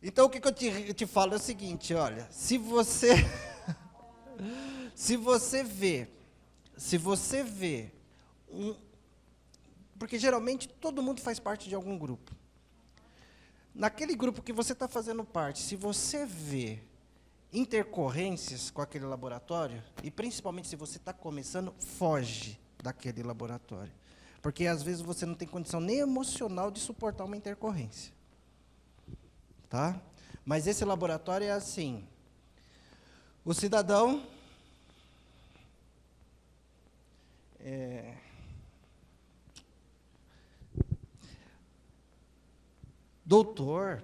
Então, o que eu te falo é o seguinte, olha, se você vê porque geralmente todo mundo faz parte de algum grupo. Naquele grupo que você está fazendo parte, se você vê intercorrências com aquele laboratório, e principalmente se você está começando, foge daquele laboratório. Porque às vezes você não tem condição nem emocional de suportar uma intercorrência. Tá? Mas esse laboratório é assim, o cidadão doutor,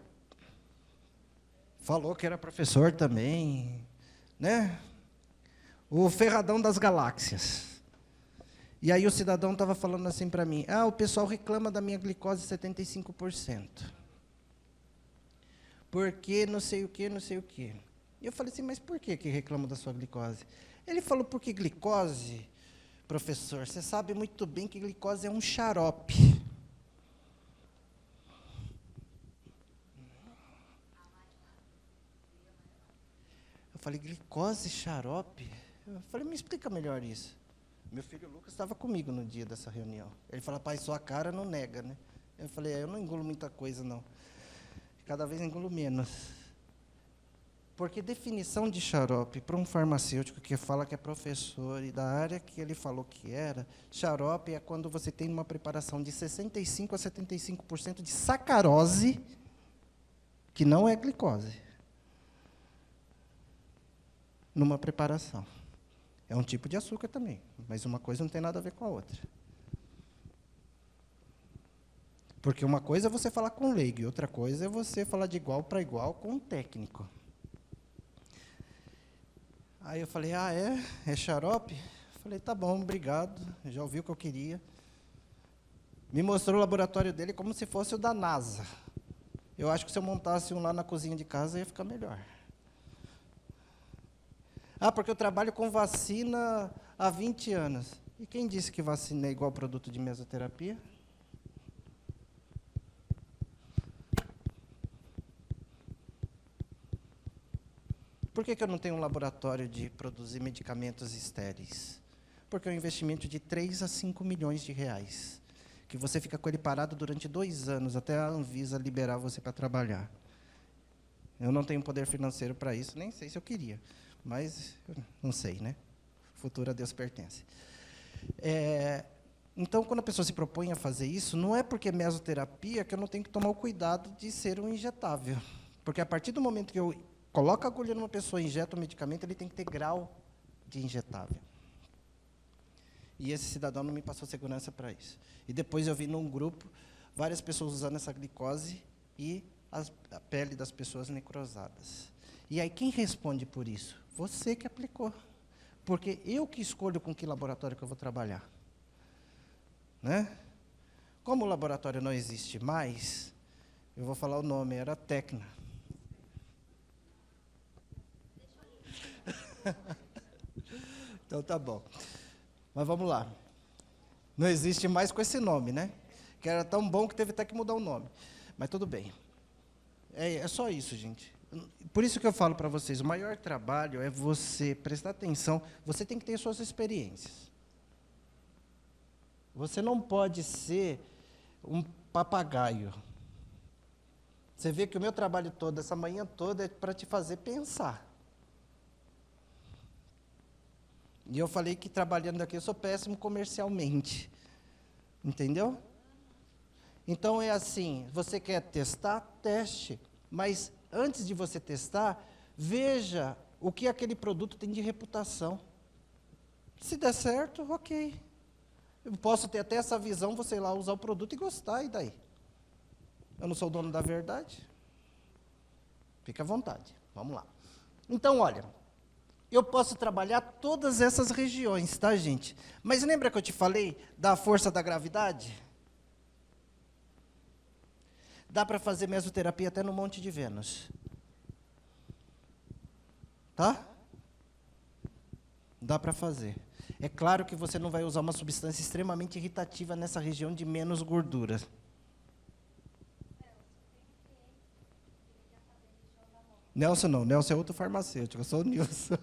falou que era professor também, né? O ferradão das galáxias. E aí o cidadão estava falando assim para mim, o pessoal reclama da minha glicose 75%. Porque não sei o quê, não sei o quê. E eu falei assim, mas por que reclama da sua glicose? Ele falou, porque glicose, professor, você sabe muito bem que glicose é um xarope. Eu falei, glicose, xarope? Eu falei, me explica melhor isso. Meu filho Lucas estava comigo no dia dessa reunião. Ele falou, pai, sua cara não nega, né? Eu falei, eu não engulo muita coisa, não. Cada vez engulo menos. Porque definição de xarope para um farmacêutico que fala que é professor e da área que ele falou que era, xarope é quando você tem uma preparação de 65% a 75% de sacarose, que não é glicose, numa preparação. É um tipo de açúcar também, mas uma coisa não tem nada a ver com a outra. Porque uma coisa é você falar com leigo, e outra coisa é você falar de igual para igual com um técnico. Aí eu falei, é xarope? Eu falei, tá bom, obrigado, já ouvi o que eu queria. Me mostrou o laboratório dele como se fosse o da NASA. Eu acho que se eu montasse um lá na cozinha de casa, ia ficar melhor. Porque eu trabalho com vacina há 20 anos. E quem disse que vacina é igual produto de mesoterapia? Por que eu não tenho um laboratório de produzir medicamentos estéreis? Porque é um investimento de 3 a 5 milhões de reais, que você fica com ele parado durante 2 anos, até a Anvisa liberar você para trabalhar. Eu não tenho poder financeiro para isso, nem sei se eu queria, mas eu não sei, né? O futuro a Deus pertence. Então, quando a pessoa se propõe a fazer isso, não é porque é mesoterapia que eu não tenho que tomar o cuidado de ser um injetável. Porque a partir do momento que eu coloco a agulha numa pessoa e injeta o medicamento, ele tem que ter grau de injetável. E esse cidadão não me passou segurança para isso. E depois eu vi num grupo várias pessoas usando essa glicose e a pele das pessoas necrosadas. E aí, quem responde por isso? Você que aplicou. Porque eu que escolho com que laboratório que eu vou trabalhar. Né? Como o laboratório não existe mais, eu vou falar o nome, era Tecna. Então tá bom. Mas vamos lá. Não existe mais com esse nome, né? Que era tão bom que teve até que mudar o nome. Mas tudo bem. É só isso, gente. Por isso que eu falo para vocês, o maior trabalho é você prestar atenção, você tem que ter suas experiências. Você não pode ser um papagaio. Você vê que o meu trabalho todo, essa manhã toda, é para te fazer pensar. E eu falei que trabalhando aqui eu sou péssimo comercialmente. Entendeu? Então é assim, você quer testar? Teste. Mas antes de você testar, veja o que aquele produto tem de reputação. Se der certo, ok. Eu posso ter até essa visão, você ir lá usar o produto e gostar, e daí? Eu não sou o dono da verdade? Fique à vontade, vamos lá. Então, olha, eu posso trabalhar todas essas regiões, tá, gente? Mas lembra que eu te falei da força da gravidade? Dá para fazer mesoterapia até no Monte de Vênus. Tá? Dá para fazer. É claro que você não vai usar uma substância extremamente irritativa nessa região de menos gordura. Nelson não, Nelson é outro farmacêutico, eu sou o Nilson.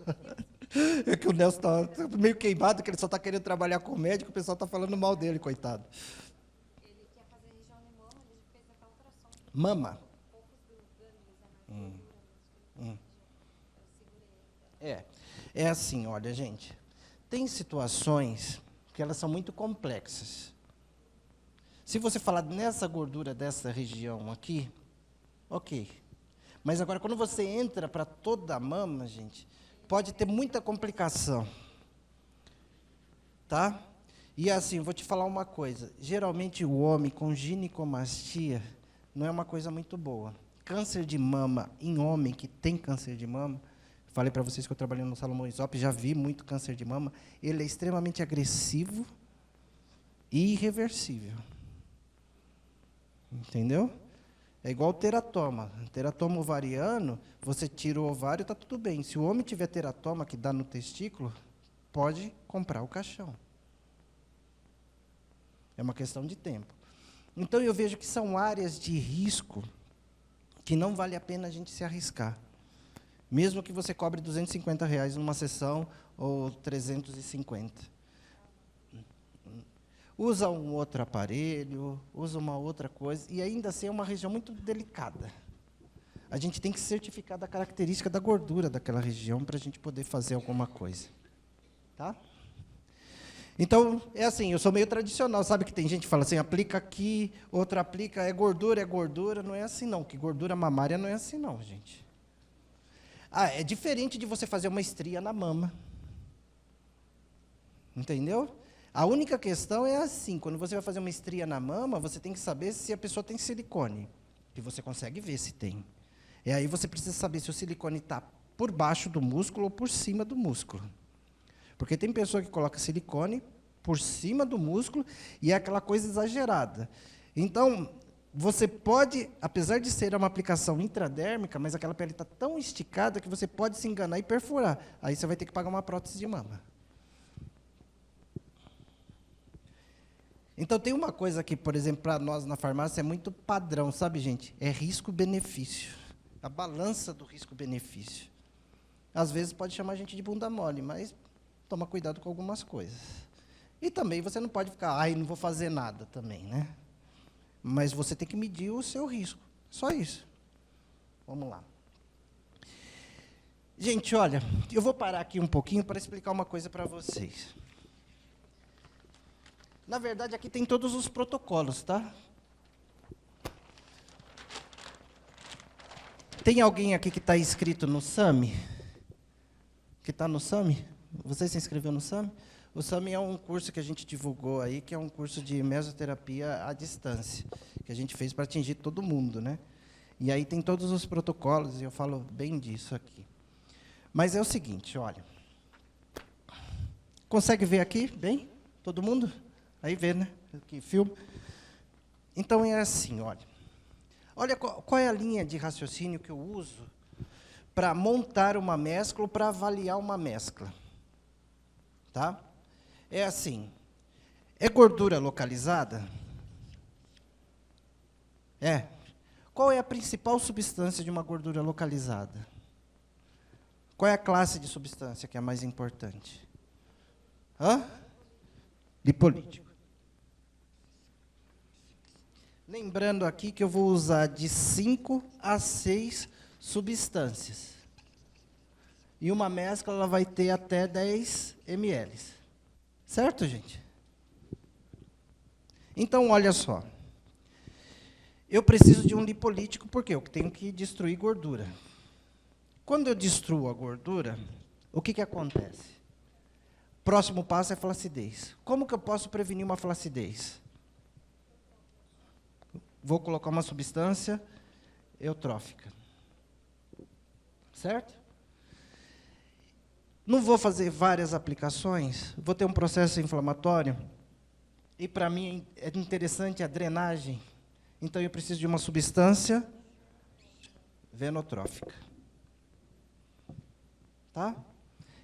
É que o Nelson está meio queimado, que ele só está querendo trabalhar com médico, o pessoal está falando mal dele, coitado. Ele quer fazer região de mama, ele fez até ultrassom. Mama? Poucos gânglios, É assim, olha, gente, tem situações que elas são muito complexas. Se você falar nessa gordura dessa região aqui, ok. Mas agora, quando você entra para toda a mama, gente, pode ter muita complicação. Tá? E assim, vou te falar uma coisa. Geralmente, o homem com ginecomastia não é uma coisa muito boa. Câncer de mama em homem que tem câncer de mama, falei para vocês que eu trabalhei no Salomão Isop, já vi muito câncer de mama, ele é extremamente agressivo e irreversível. Entendeu? É igual o teratoma. Teratoma ovariano, você tira o ovário, está tudo bem. Se o homem tiver teratoma que dá no testículo, pode comprar o caixão. É uma questão de tempo. Então, eu vejo que são áreas de risco que não vale a pena a gente se arriscar. Mesmo que você cobre R$250 numa sessão ou 350. Usa um outro aparelho, usa uma outra coisa, e ainda assim é uma região muito delicada. A gente tem que certificar da característica da gordura daquela região para a gente poder fazer alguma coisa. Tá? Então, é assim, eu sou meio tradicional, sabe que tem gente que fala assim, aplica aqui, outra aplica, é gordura, não é assim não, que gordura mamária não é assim não, gente. É diferente de você fazer uma estria na mama. Entendeu? A única questão é assim, quando você vai fazer uma estria na mama, você tem que saber se a pessoa tem silicone, que você consegue ver se tem. E aí você precisa saber se o silicone está por baixo do músculo ou por cima do músculo. Porque tem pessoa que coloca silicone por cima do músculo e é aquela coisa exagerada. Então, você pode, apesar de ser uma aplicação intradérmica, mas aquela pele está tão esticada que você pode se enganar e perfurar. Aí você vai ter que pagar uma prótese de mama. Então, tem uma coisa que, por exemplo, para nós na farmácia é muito padrão, sabe, gente? É risco-benefício. A balança do risco-benefício. Às vezes pode chamar a gente de bunda mole, mas toma cuidado com algumas coisas. E também você não pode ficar, não vou fazer nada também, né? Mas você tem que medir o seu risco. Só isso. Vamos lá. Gente, olha, eu vou parar aqui um pouquinho para explicar uma coisa para vocês. Na verdade, aqui tem todos os protocolos, tá? Tem alguém aqui que está inscrito no SAMI? Que está no SAMI? Você se inscreveu no SAMI? O SAMI é um curso que a gente divulgou aí, que é um curso de mesoterapia à distância, que a gente fez para atingir todo mundo, né? E aí tem todos os protocolos, e eu falo bem disso aqui. Mas é o seguinte, olha. Consegue ver aqui, bem? Todo mundo? Aí vê, né? Aqui, filme. Então, é assim, olha. Olha qual é a linha de raciocínio que eu uso para montar uma mescla ou para avaliar uma mescla. Tá? É assim. É gordura localizada? É. Qual é a principal substância de uma gordura localizada? Qual é a classe de substância que é a mais importante? Lipolítico. Lembrando aqui que eu vou usar de 5 a 6 substâncias. E uma mescla ela vai ter até 10 ml. Certo, gente? Então, olha só. Eu preciso de um lipolítico porque eu tenho que destruir gordura. Quando eu destruo a gordura, o que acontece? Próximo passo é flacidez. Como que eu posso prevenir uma flacidez? Vou colocar uma substância eutrófica. Certo? Não vou fazer várias aplicações, vou ter um processo inflamatório. E, para mim, é interessante a drenagem. Então, eu preciso de uma substância venotrófica. Tá?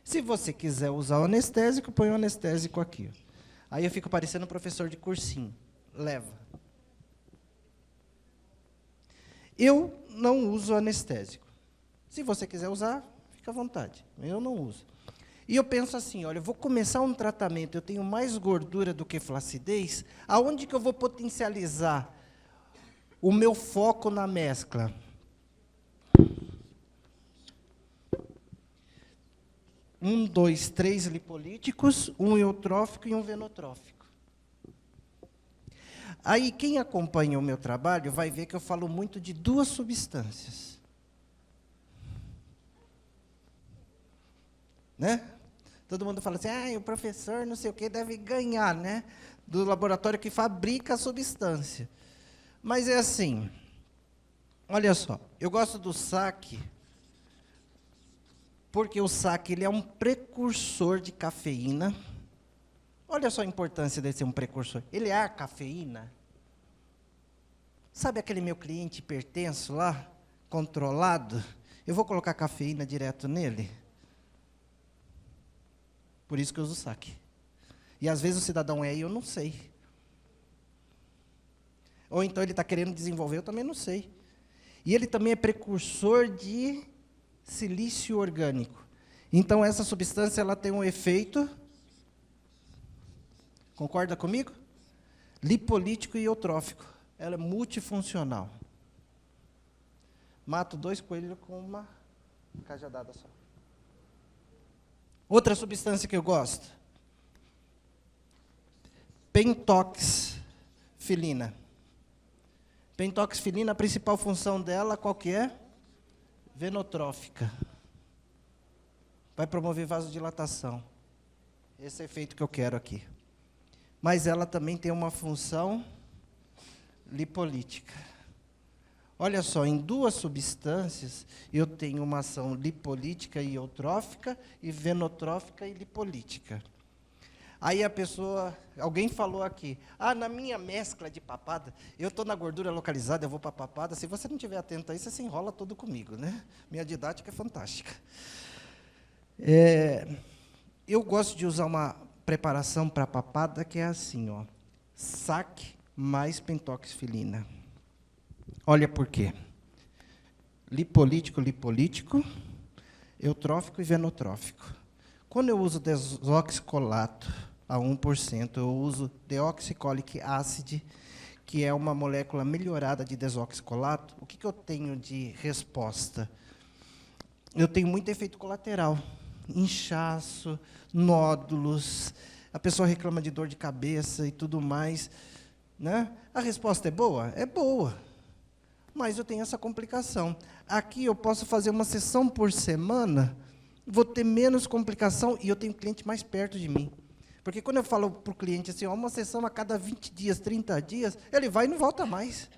Se você quiser usar o anestésico, põe o anestésico aqui. Aí eu fico parecendo um professor de cursinho. Leva. Eu não uso anestésico. Se você quiser usar, fica à vontade. Eu não uso. E eu penso assim, olha, eu vou começar um tratamento, eu tenho mais gordura do que flacidez, aonde que eu vou potencializar o meu foco na mescla? 1, 2, 3 lipolíticos, um eutrófico e um venotrófico. Aí, quem acompanha o meu trabalho vai ver que eu falo muito de duas substâncias. Né? Todo mundo fala assim, o professor não sei o quê deve ganhar, né? Do laboratório que fabrica a substância. Mas é assim, olha só, eu gosto do saque, porque o saque ele é um precursor de cafeína. Olha só a importância de ser um precursor. Ele é a cafeína. Sabe aquele meu cliente hipertenso lá, controlado? Eu vou colocar cafeína direto nele? Por isso que eu uso saque. E às vezes o cidadão e eu não sei. Ou então ele está querendo desenvolver, eu também não sei. E ele também é precursor de silício orgânico. Então, essa substância ela tem um efeito, concorda comigo? Lipolítico e eutrófico. Ela é multifuncional. Mato 2 coelhos com uma cajadada só. Outra substância que eu gosto. Pentoxifilina. Pentoxifilina, a principal função dela, qual que é? Venotrófica. Vai promover vasodilatação. Esse é o efeito que eu quero aqui. Mas ela também tem uma função lipolítica. Olha só, em duas substâncias, eu tenho uma ação lipolítica e eutrófica, e venotrófica e lipolítica. Aí a pessoa, alguém falou aqui, na minha mescla de papada, eu estou na gordura localizada, eu vou para a papada, se você não estiver atento aí, você se enrola todo comigo, né? Minha didática é fantástica. Eu gosto de usar uma preparação para papada que é assim, ó, saque mais pentoxifilina. Olha por quê. Lipolítico, eutrófico e venotrófico. Quando eu uso desoxicolato a 1%, eu uso deoxycholic acid, que é uma molécula melhorada de desoxicolato. O que eu tenho de resposta? Eu tenho muito efeito colateral. Inchaço, nódulos, a pessoa reclama de dor de cabeça e tudo mais. Né? A resposta é boa? É boa. Mas eu tenho essa complicação. Aqui eu posso fazer uma sessão por semana, vou ter menos complicação e eu tenho cliente mais perto de mim. Porque quando eu falo para o cliente assim, uma sessão a cada 20 dias, 30 dias, ele vai e não volta mais.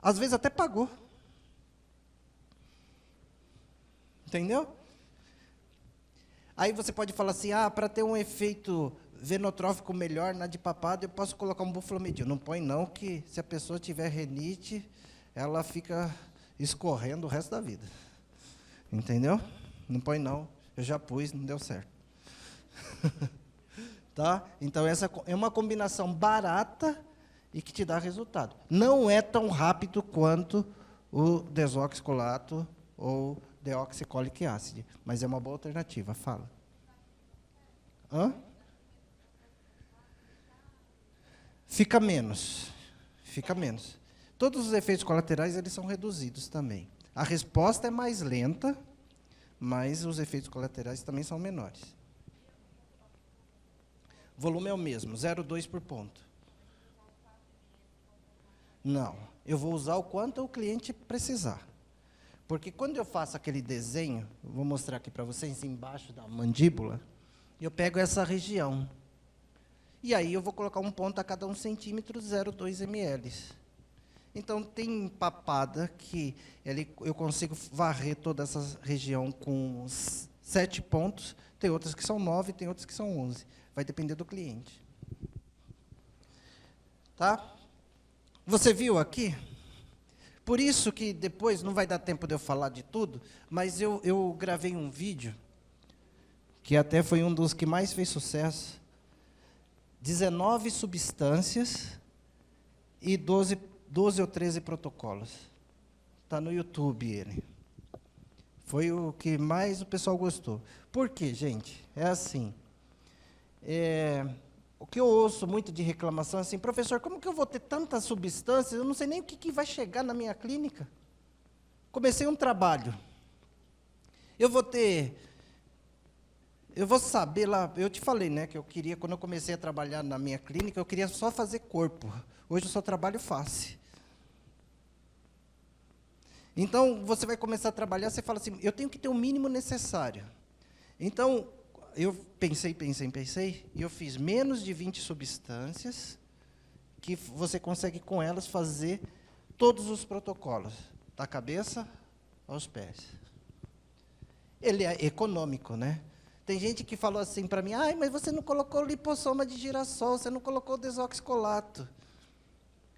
Às vezes até pagou. Entendeu? Aí você pode falar assim, para ter um efeito venotrófico melhor na de papada, eu posso colocar um buflomidil. Não põe não, que se a pessoa tiver renite, ela fica escorrendo o resto da vida. Entendeu? Não põe não. Eu já pus, não deu certo. Tá? Então, essa é uma combinação barata e que te dá resultado. Não é tão rápido quanto o desoxicolato ou deoxycholic acid, mas é uma boa alternativa. Fala. Hã? Fica menos. Fica menos. Todos os efeitos colaterais eles são reduzidos também. A resposta é mais lenta, mas os efeitos colaterais também são menores. O volume é o mesmo, 0,2 por ponto. Não, eu vou usar o quanto o cliente precisar. Porque quando eu faço aquele desenho, vou mostrar aqui para vocês, embaixo da mandíbula, eu pego essa região. E aí eu vou colocar um ponto a cada 1 centímetro, 0,2 ml. Então, tem papada que eu consigo varrer toda essa região com 7 pontos, tem outras que são 9, tem outras que são 11. Vai depender do cliente. Tá? Você viu aqui? Por isso que depois, não vai dar tempo de eu falar de tudo, mas eu gravei um vídeo, que até foi um dos que mais fez sucesso, 19 substâncias e 12 ou 13 protocolos. Está no YouTube ele. Foi o que mais o pessoal gostou. Por quê, gente? É assim. O que eu ouço muito de reclamação é assim, professor, como que eu vou ter tantas substâncias? Eu não sei nem o que vai chegar na minha clínica. Comecei um trabalho. Eu vou saber lá, eu te falei, né, que eu queria, quando eu comecei a trabalhar na minha clínica, eu queria só fazer corpo. Hoje eu só trabalho face. Então, você vai começar a trabalhar, você fala assim, eu tenho que ter o mínimo necessário. Então, eu pensei, e eu fiz menos de 20 substâncias, que você consegue com elas fazer todos os protocolos, da cabeça aos pés. Ele é econômico, né? Tem gente que falou assim para mim, ai, mas você não colocou lipossoma de girassol, você não colocou desoxicolato.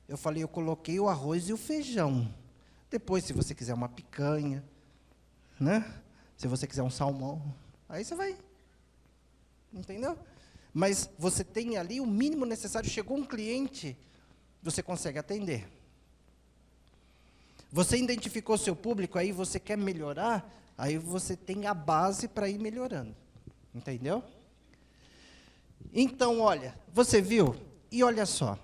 Eu falei, eu coloquei o arroz e o feijão. Depois, se você quiser uma picanha, né? Se você quiser um salmão, aí você vai. Entendeu? Mas você tem ali o mínimo necessário. Chegou um cliente, você consegue atender. Você identificou seu público, aí você quer melhorar, aí você tem a base para ir melhorando. Entendeu? Então, olha, você viu? E olha só.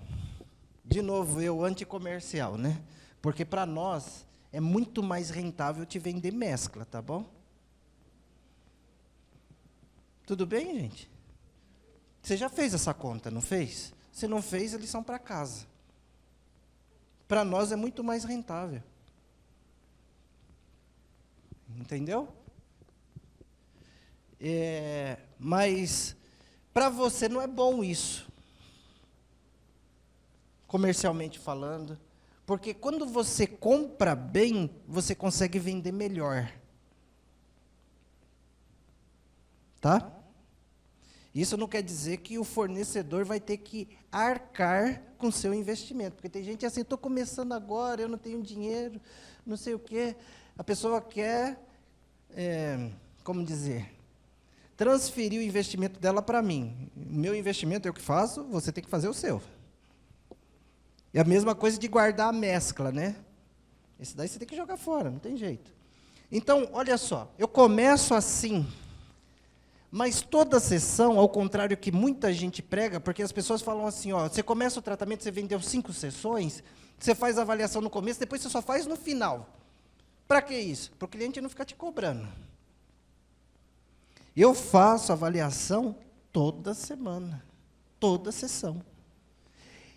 De novo, eu anticomercial, né? Porque para nós é muito mais rentável te vender mescla, tá bom? Tudo bem, gente? Você já fez essa conta, não fez? Se não fez, é lição para casa. Para nós é muito mais rentável. Entendeu? Mas para você não é bom isso. Comercialmente falando. Porque quando você compra bem, você consegue vender melhor. Tá? Isso não quer dizer que o fornecedor vai ter que arcar com seu investimento. Porque tem gente assim, estou começando agora, eu não tenho dinheiro, não sei o quê. A pessoa quer, como dizer, transferir o investimento dela para mim. O meu investimento é o que faço, você tem que fazer o seu. É a mesma coisa de guardar a mescla, né? Esse daí você tem que jogar fora, não tem jeito. Então, olha só, eu começo assim, mas toda sessão, ao contrário que muita gente prega, porque as pessoas falam assim, ó, você começa o tratamento, você vendeu 5 sessões, você faz a avaliação no começo, depois você só faz no final. Para que isso? Para o cliente não ficar te cobrando. Eu faço avaliação toda semana, toda sessão.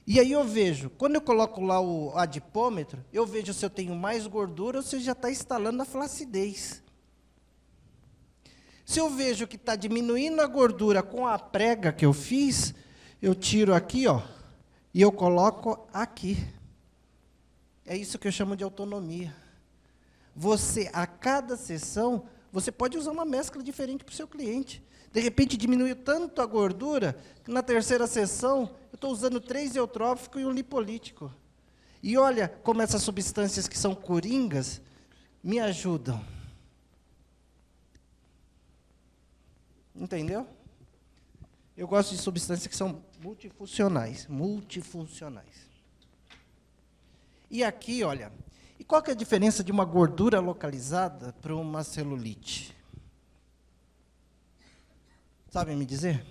E aí eu vejo, quando eu coloco lá o adipômetro, eu vejo se eu tenho mais gordura ou se já está instalando a flacidez. Se eu vejo que está diminuindo a gordura com a prega que eu fiz, eu tiro aqui, ó, e eu coloco aqui. É isso que eu chamo de autonomia. Você, a cada sessão, você pode usar uma mescla diferente para o seu cliente. De repente, diminuiu tanto a gordura, que na terceira sessão, eu estou usando 3 eutróficos e um lipolítico. E olha como essas substâncias que são coringas me ajudam. Entendeu? Eu gosto de substâncias que são multifuncionais. Multifuncionais. E aqui, olha, e qual que é a diferença de uma gordura localizada para uma celulite? Sabem me dizer?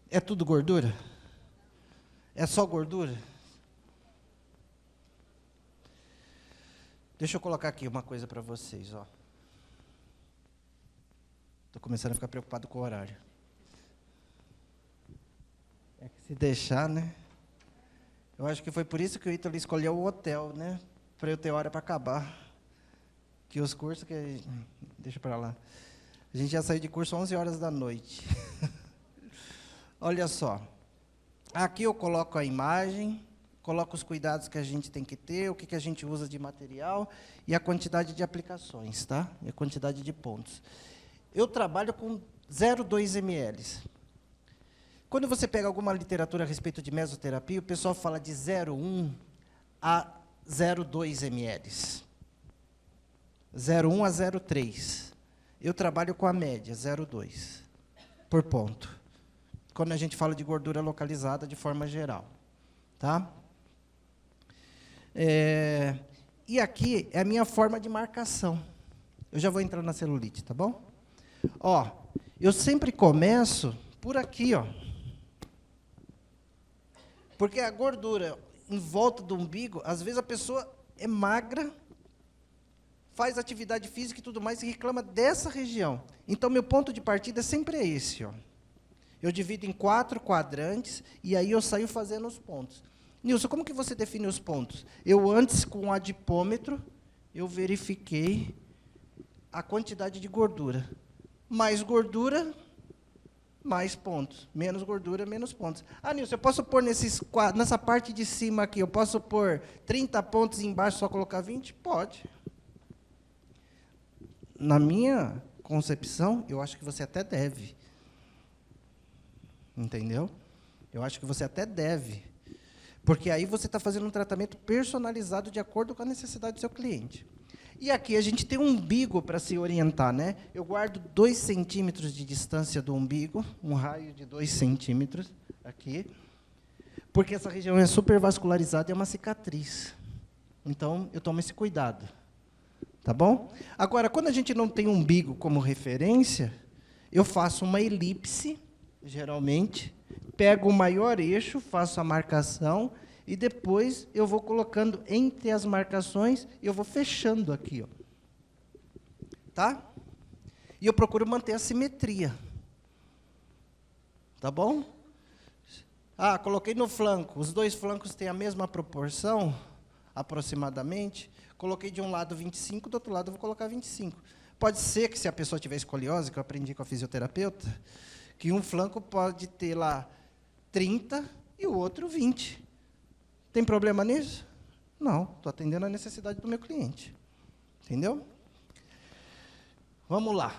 É tudo gordura? É só gordura? Deixa eu colocar aqui uma coisa para vocês, ó. Estou começando a ficar preocupado com o horário. É que se deixar, né? Eu acho que foi por isso que o Ítalo escolheu o hotel, né? Para eu ter hora para acabar. Que os cursos que... Deixa para lá. A gente já saiu de curso 11 horas da noite. Olha só. Aqui eu coloco a imagem, coloco os cuidados que a gente tem que ter, o que a gente usa de material e a quantidade de aplicações, tá? E a quantidade de pontos. Eu trabalho com 0,2 ml. Quando você pega alguma literatura a respeito de mesoterapia, o pessoal fala de 0,1 a 0,2 ml. 0,1 a 0,3. Eu trabalho com a média, 0,2 por ponto. Quando a gente fala de gordura localizada de forma geral. Tá? E aqui é a minha forma de marcação. Eu já vou entrar na celulite, tá bom? Ó, eu sempre começo por aqui, ó. Porque a gordura em volta do umbigo, às vezes a pessoa é magra, faz atividade física e tudo mais e reclama dessa região. Então, meu ponto de partida é sempre esse, ó. Eu divido em 4 quadrantes e aí eu saio fazendo os pontos. Nilson, como que você define os pontos? Eu, antes, com o adipômetro, eu verifiquei a quantidade de gordura. Mais gordura, mais pontos. Menos gordura, menos pontos. Ah, Nilson, eu posso pôr nessa parte de cima aqui, eu posso pôr 30 pontos e embaixo só colocar 20? Pode. Na minha concepção, eu acho que você até deve. Entendeu? Eu acho que você até deve. Porque aí você está fazendo um tratamento personalizado de acordo com a necessidade do seu cliente. E aqui a gente tem um umbigo para se orientar, né? Eu guardo 2 centímetros de distância do umbigo, um raio de 2 centímetros aqui, porque essa região é supervascularizada e é uma cicatriz. Então, eu tomo esse cuidado. Tá bom? Agora, quando a gente não tem umbigo como referência, eu faço uma elipse, geralmente, pego o maior eixo, faço a marcação, e depois eu vou colocando entre as marcações e eu vou fechando aqui, ó. Tá? E eu procuro manter a simetria. Tá bom? Ah, coloquei no flanco. Os 2 flancos têm a mesma proporção, aproximadamente. Coloquei de um lado 25, do outro lado eu vou colocar 25. Pode ser que, se a pessoa tiver escoliose, que eu aprendi com a fisioterapeuta, que um flanco pode ter lá 30 e o outro 20. Tem problema nisso? Não, estou atendendo a necessidade do meu cliente. Entendeu? Vamos lá.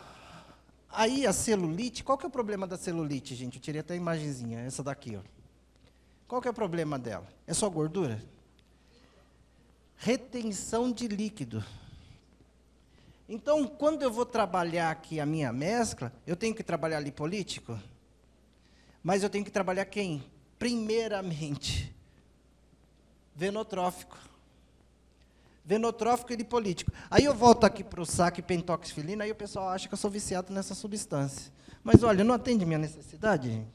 Aí, a celulite, qual que é o problema da celulite, gente? Eu tirei até a imagenzinha, essa daqui, ó. Qual que é o problema dela? É só gordura? Retenção de líquido. Então, quando eu vou trabalhar aqui a minha mescla, eu tenho que trabalhar lipolítico? Mas eu tenho que trabalhar quem? Primeiramente, venotrófico. Venotrófico e lipolítico. Aí eu volto aqui para o saque pentoxifilina, aí o pessoal acha que eu sou viciado nessa substância. Mas, olha, não atende minha necessidade, gente.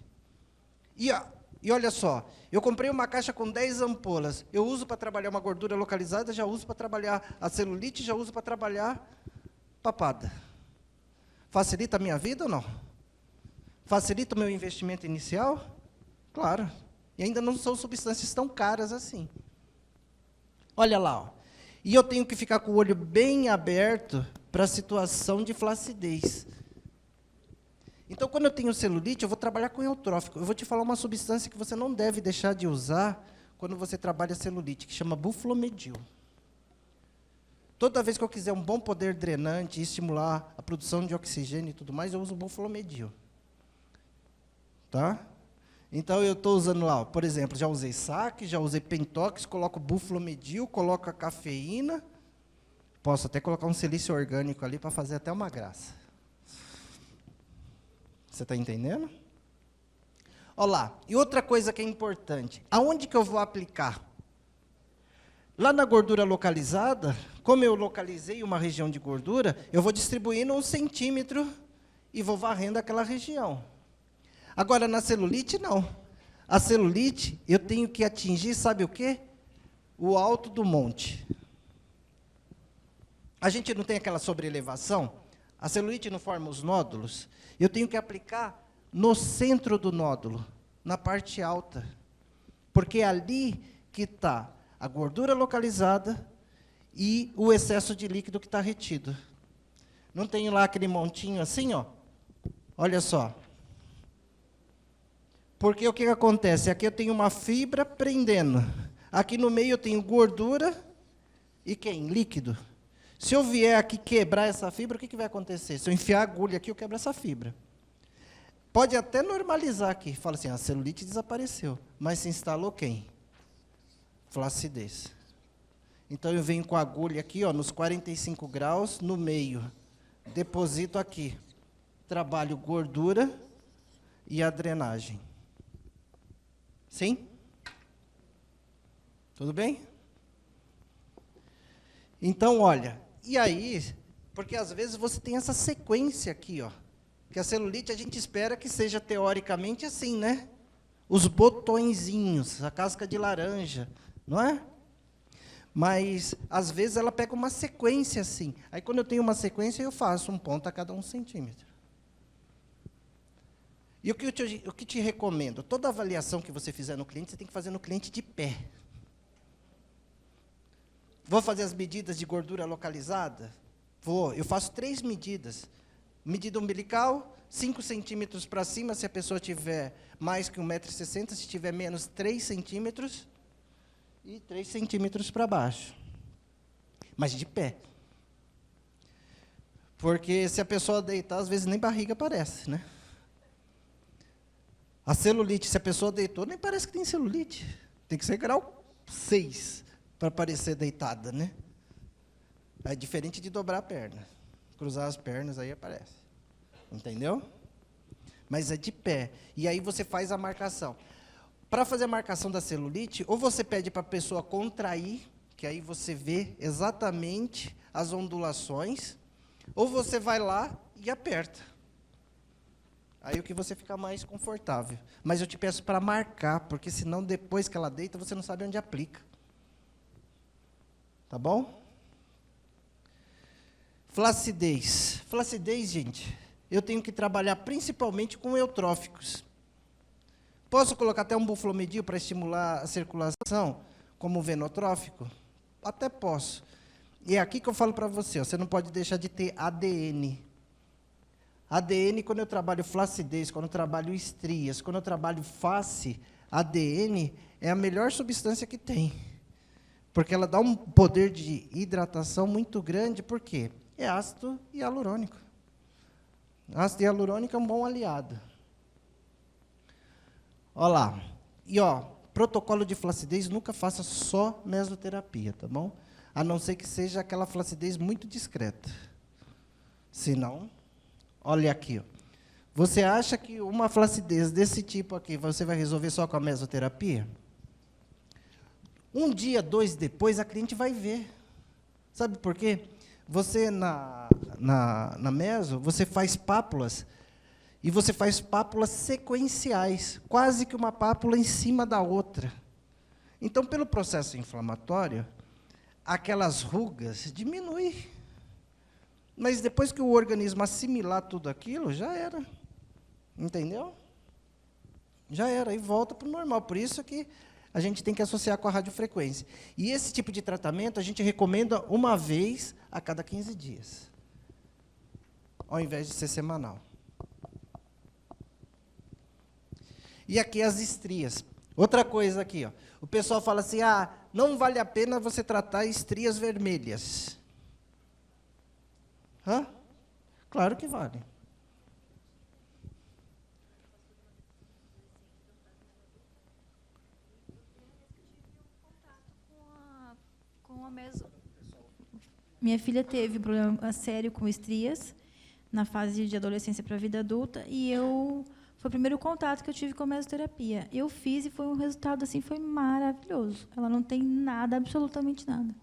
E olha só, eu comprei uma caixa com 10 ampolas. Eu uso para trabalhar uma gordura localizada, já uso para trabalhar a celulite, já uso para trabalhar papada. Facilita a minha vida ou não? Facilita o meu investimento inicial? Claro. E ainda não são substâncias tão caras assim. Olha lá, ó. E eu tenho que ficar com o olho bem aberto para a situação de flacidez. Então, quando eu tenho celulite, eu vou trabalhar com eutrófico. Eu vou te falar uma substância que você não deve deixar de usar quando você trabalha celulite, que chama buflomedil. Toda vez que eu quiser um bom poder drenante e estimular a produção de oxigênio e tudo mais, eu uso buflomedil. Tá? Então, eu estou usando lá, por exemplo, já usei saque, já usei pentox, coloco buflomedil, coloco a cafeína. Posso até colocar um silício orgânico ali para fazer até uma graça. Você está entendendo? Olha lá. E outra coisa que é importante. Aonde que eu vou aplicar? Lá na gordura localizada, como eu localizei uma região de gordura, eu vou distribuindo 1 centímetro e vou varrendo aquela região. Agora, na celulite, não. A celulite, eu tenho que atingir, sabe o quê? O alto do monte. A gente não tem aquela sobrelevação? A celulite não forma os nódulos? Eu tenho que aplicar no centro do nódulo, na parte alta. Porque é ali que está a gordura localizada e o excesso de líquido que está retido. Não tem lá aquele montinho assim, ó? Olha só. Porque o que acontece? Aqui eu tenho uma fibra prendendo. Aqui no meio eu tenho gordura e quem? Líquido. Se eu vier aqui quebrar essa fibra, o que vai acontecer? Se eu enfiar a agulha aqui, eu quebro essa fibra. Pode até normalizar aqui. Fala assim, a celulite desapareceu. Mas se instalou quem? Flacidez. Então, eu venho com a agulha aqui, ó, nos 45 graus, no meio. Deposito aqui. Trabalho gordura e a drenagem. Sim? Tudo bem? Então, olha, e aí, porque às vezes você tem essa sequência aqui, ó, que a celulite a gente espera que seja teoricamente assim, né? Os botõezinhos, a casca de laranja, não é? Mas, às vezes, ela pega uma sequência assim. Aí, quando eu tenho uma sequência, eu faço um ponto a cada 1 centímetro. E o que te recomendo? Toda avaliação que você fizer no cliente, você tem que fazer no cliente de pé. Vou fazer as medidas de gordura localizada? Vou. Eu faço 3 medidas. Medida umbilical, 5 centímetros para cima, se a pessoa tiver mais que 1,60 m, se tiver menos, 3 centímetros. E 3 centímetros para baixo. Mas de pé. Porque se a pessoa deitar, às vezes nem barriga aparece, né? A celulite, se a pessoa deitou, nem parece que tem celulite. Tem que ser grau 6 para parecer deitada, né? É diferente de dobrar a perna. Cruzar as pernas, aí aparece. Entendeu? Mas é de pé. E aí você faz a marcação. Para fazer a marcação da celulite, ou você pede para a pessoa contrair, que aí você vê exatamente as ondulações, ou você vai lá e aperta. Aí o que você fica mais confortável. Mas eu te peço para marcar, porque senão depois que ela deita, você não sabe onde aplica. Tá bom? Flacidez. Flacidez, gente, eu tenho que trabalhar principalmente com eutróficos. Posso colocar até um buflomedio para estimular a circulação, como venotrófico? Até posso. E é aqui que eu falo para você, ó, você não pode deixar de ter ADN. ADN, quando eu trabalho flacidez, quando eu trabalho estrias, quando eu trabalho face, ADN é a melhor substância que tem. Porque ela dá um poder de hidratação muito grande, por quê? É ácido hialurônico. Ácido hialurônico é um bom aliado. Olha lá. E, ó, protocolo de flacidez, nunca faça só mesoterapia, tá bom? A não ser que seja aquela flacidez muito discreta. Senão, olha aqui, ó. Você acha que uma flacidez desse tipo aqui, você vai resolver só com a mesoterapia? Um dia, 2 depois, a cliente vai ver. Sabe por quê? Você, na meso, você faz pápulas, e você faz pápulas sequenciais, quase que uma pápula em cima da outra. Então, pelo processo inflamatório, aquelas rugas diminuem. Mas depois que o organismo assimilar tudo aquilo, já era. Entendeu? Já era, e volta para o normal. Por isso que a gente tem que associar com a radiofrequência. E esse tipo de tratamento a gente recomenda uma vez a cada 15 dias, ao invés de ser semanal. E aqui as estrias. Outra coisa aqui, ó. O pessoal fala assim, não vale a pena você tratar estrias vermelhas. Hã? Claro que vale. Minha filha teve um problema sério com estrias na fase de adolescência para a vida adulta e foi o primeiro contato que eu tive com a mesoterapia. Eu fiz e foi um resultado assim, foi maravilhoso. Ela não tem nada, absolutamente nada.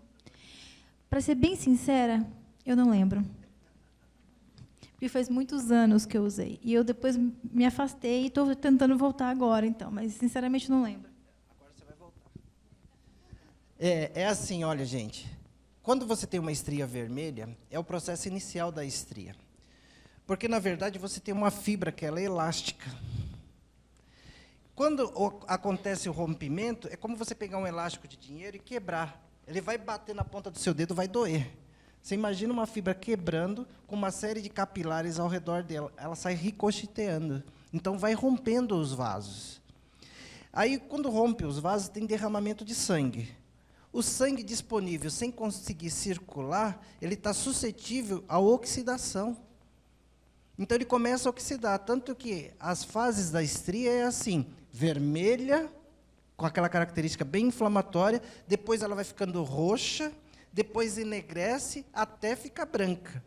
Para ser bem sincera, eu não lembro. Porque faz muitos anos que eu usei. E eu depois me afastei e estou tentando voltar agora, então, mas sinceramente não lembro. Agora você vai voltar. É assim, olha, gente. Quando você tem uma estria vermelha, é o processo inicial da estria. Porque, na verdade, você tem uma fibra que ela é elástica. Quando acontece o rompimento, é como você pegar um elástico de dinheiro e quebrar. Ele vai bater na ponta do seu dedo, vai doer. Você imagina uma fibra quebrando com uma série de capilares ao redor dela. Ela sai ricocheteando. Então, vai rompendo os vasos. Aí, quando rompe os vasos, tem derramamento de sangue. O sangue disponível, sem conseguir circular, ele está suscetível à oxidação. Então, ele começa a oxidar, tanto que as fases da estria é assim, vermelha, com aquela característica bem inflamatória, depois ela vai ficando roxa, depois enegrece, até ficar branca.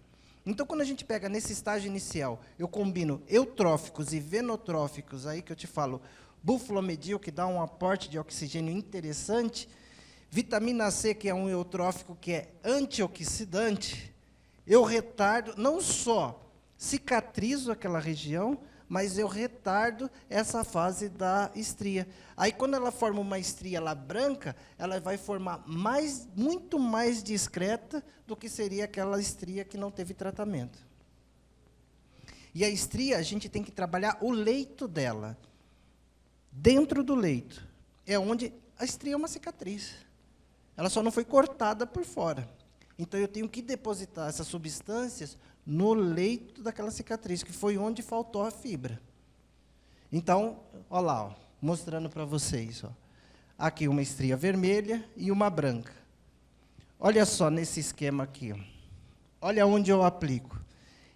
Então, quando a gente pega nesse estágio inicial, eu combino eutróficos e venotróficos, aí que eu te falo, buflomedil, que dá um aporte de oxigênio interessante, vitamina C, que é um eutrófico que é antioxidante, eu retardo, não só cicatrizo aquela região, mas eu retardo essa fase da estria. Aí, quando ela forma uma estria lá branca, ela vai formar muito mais discreta do que seria aquela estria que não teve tratamento. E a estria, a gente tem que trabalhar o leito dela. Dentro do leito é onde a estria é uma cicatriz. Ela só não foi cortada por fora. Então, eu tenho que depositar essas substâncias no leito daquela cicatriz, que foi onde faltou a fibra. Então, olha lá, ó, mostrando para vocês. Ó. Aqui uma estria vermelha e uma branca. Olha só nesse esquema aqui. Ó. Olha onde eu aplico.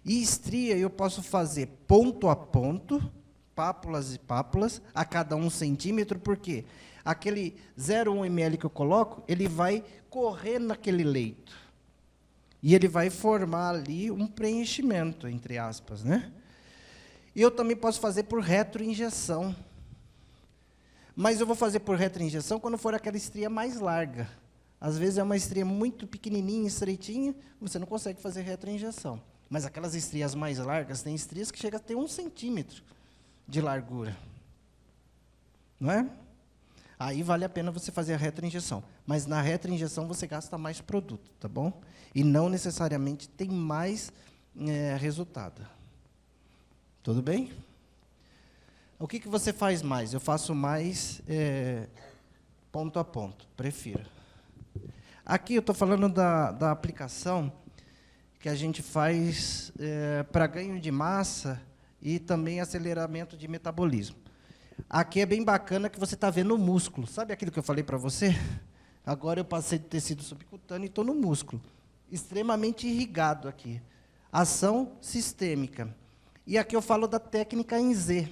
E estria eu posso fazer ponto a ponto, pápulas e pápulas, a cada 1 centímetro, por quê? Aquele 0,1 ml que eu coloco, ele vai correr naquele leito. E ele vai formar ali um preenchimento, entre aspas, né? E eu também posso fazer por retroinjeção. Mas eu vou fazer por retroinjeção quando for aquela estria mais larga. Às vezes é uma estria muito pequenininha, estreitinha, você não consegue fazer retroinjeção. Mas aquelas estrias mais largas, tem estrias que chegam a ter 1 centímetro de largura. Não é? Aí vale a pena você fazer a retroinjeção. Mas na retroinjeção você gasta mais produto, tá bom? E não necessariamente tem mais resultado. Tudo bem? O que você faz mais? Eu faço mais ponto a ponto, prefiro. Aqui eu estou falando da aplicação que a gente faz para ganho de massa e também aceleramento de metabolismo. Aqui é bem bacana que você está vendo o músculo. Sabe aquilo que eu falei para você? Agora eu passei do tecido subcutâneo e estou no músculo. Extremamente irrigado aqui. Ação sistêmica. E aqui eu falo da técnica em Z.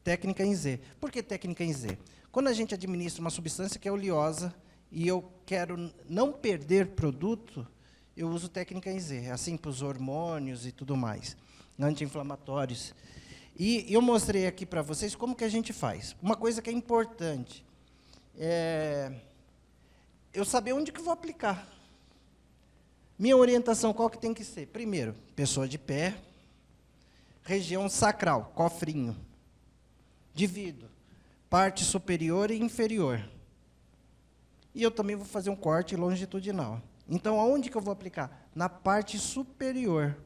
Técnica em Z. Por que técnica em Z? Quando a gente administra uma substância que é oleosa e eu quero não perder produto, eu uso técnica em Z. Assim para os hormônios e tudo mais. Anti-inflamatórios. E eu mostrei aqui para vocês como que a gente faz. Uma coisa que é importante é eu saber onde que eu vou aplicar. Minha orientação qual que tem que ser? Primeiro, pessoa de pé, região sacral, cofrinho. Divido, parte superior e inferior. E eu também vou fazer um corte longitudinal. Então, aonde que eu vou aplicar? Na parte superior.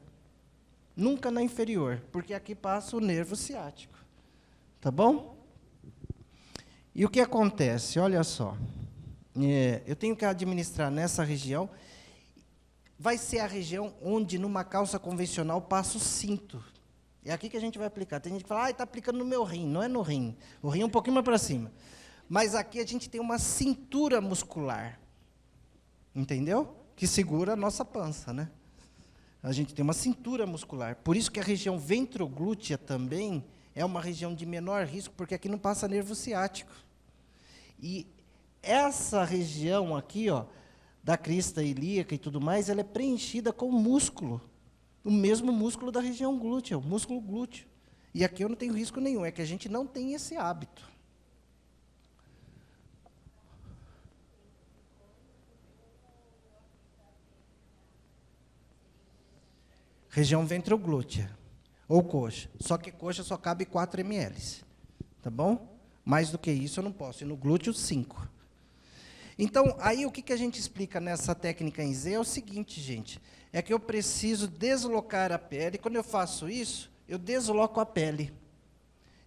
Nunca na inferior, porque aqui passa o nervo ciático. Tá bom? E o que acontece? Olha só. Eu tenho que administrar nessa região. Vai ser a região onde, numa calça convencional, passa o cinto. É aqui que a gente vai aplicar. Tem gente que fala, está aplicando no meu rim. Não é no rim. O rim é um pouquinho mais para cima. Mas aqui a gente tem uma cintura muscular. Entendeu? Que segura a nossa pança, né? A gente tem uma cintura muscular. Por isso que a região ventroglútea também é uma região de menor risco, porque aqui não passa nervo ciático. E essa região aqui, ó, da crista ilíaca e tudo mais, ela é preenchida com músculo. O mesmo músculo da região glútea, o músculo glúteo. E aqui eu não tenho risco nenhum, é que a gente não tem esse hábito. Região ventroglútea, ou coxa. Só que coxa só cabe 4 ml. Tá bom? Mais do que isso eu não posso. E no glúteo, 5. Então, aí o que a gente explica nessa técnica em Z é o seguinte, gente. É que eu preciso deslocar a pele. Quando eu faço isso, eu desloco a pele.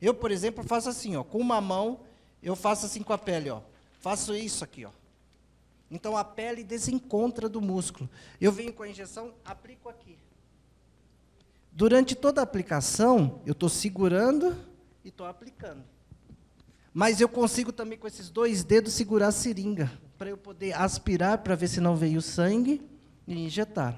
Eu, por exemplo, faço assim, ó, com uma mão, eu faço assim com a pele, ó. Faço isso aqui, ó. Então, a pele desencontra do músculo. Eu venho com a injeção, aplico aqui. Durante toda a aplicação, eu estou segurando e estou aplicando. Mas eu consigo também, com esses 2 dedos, segurar a seringa, para eu poder aspirar, para ver se não veio sangue, e injetar.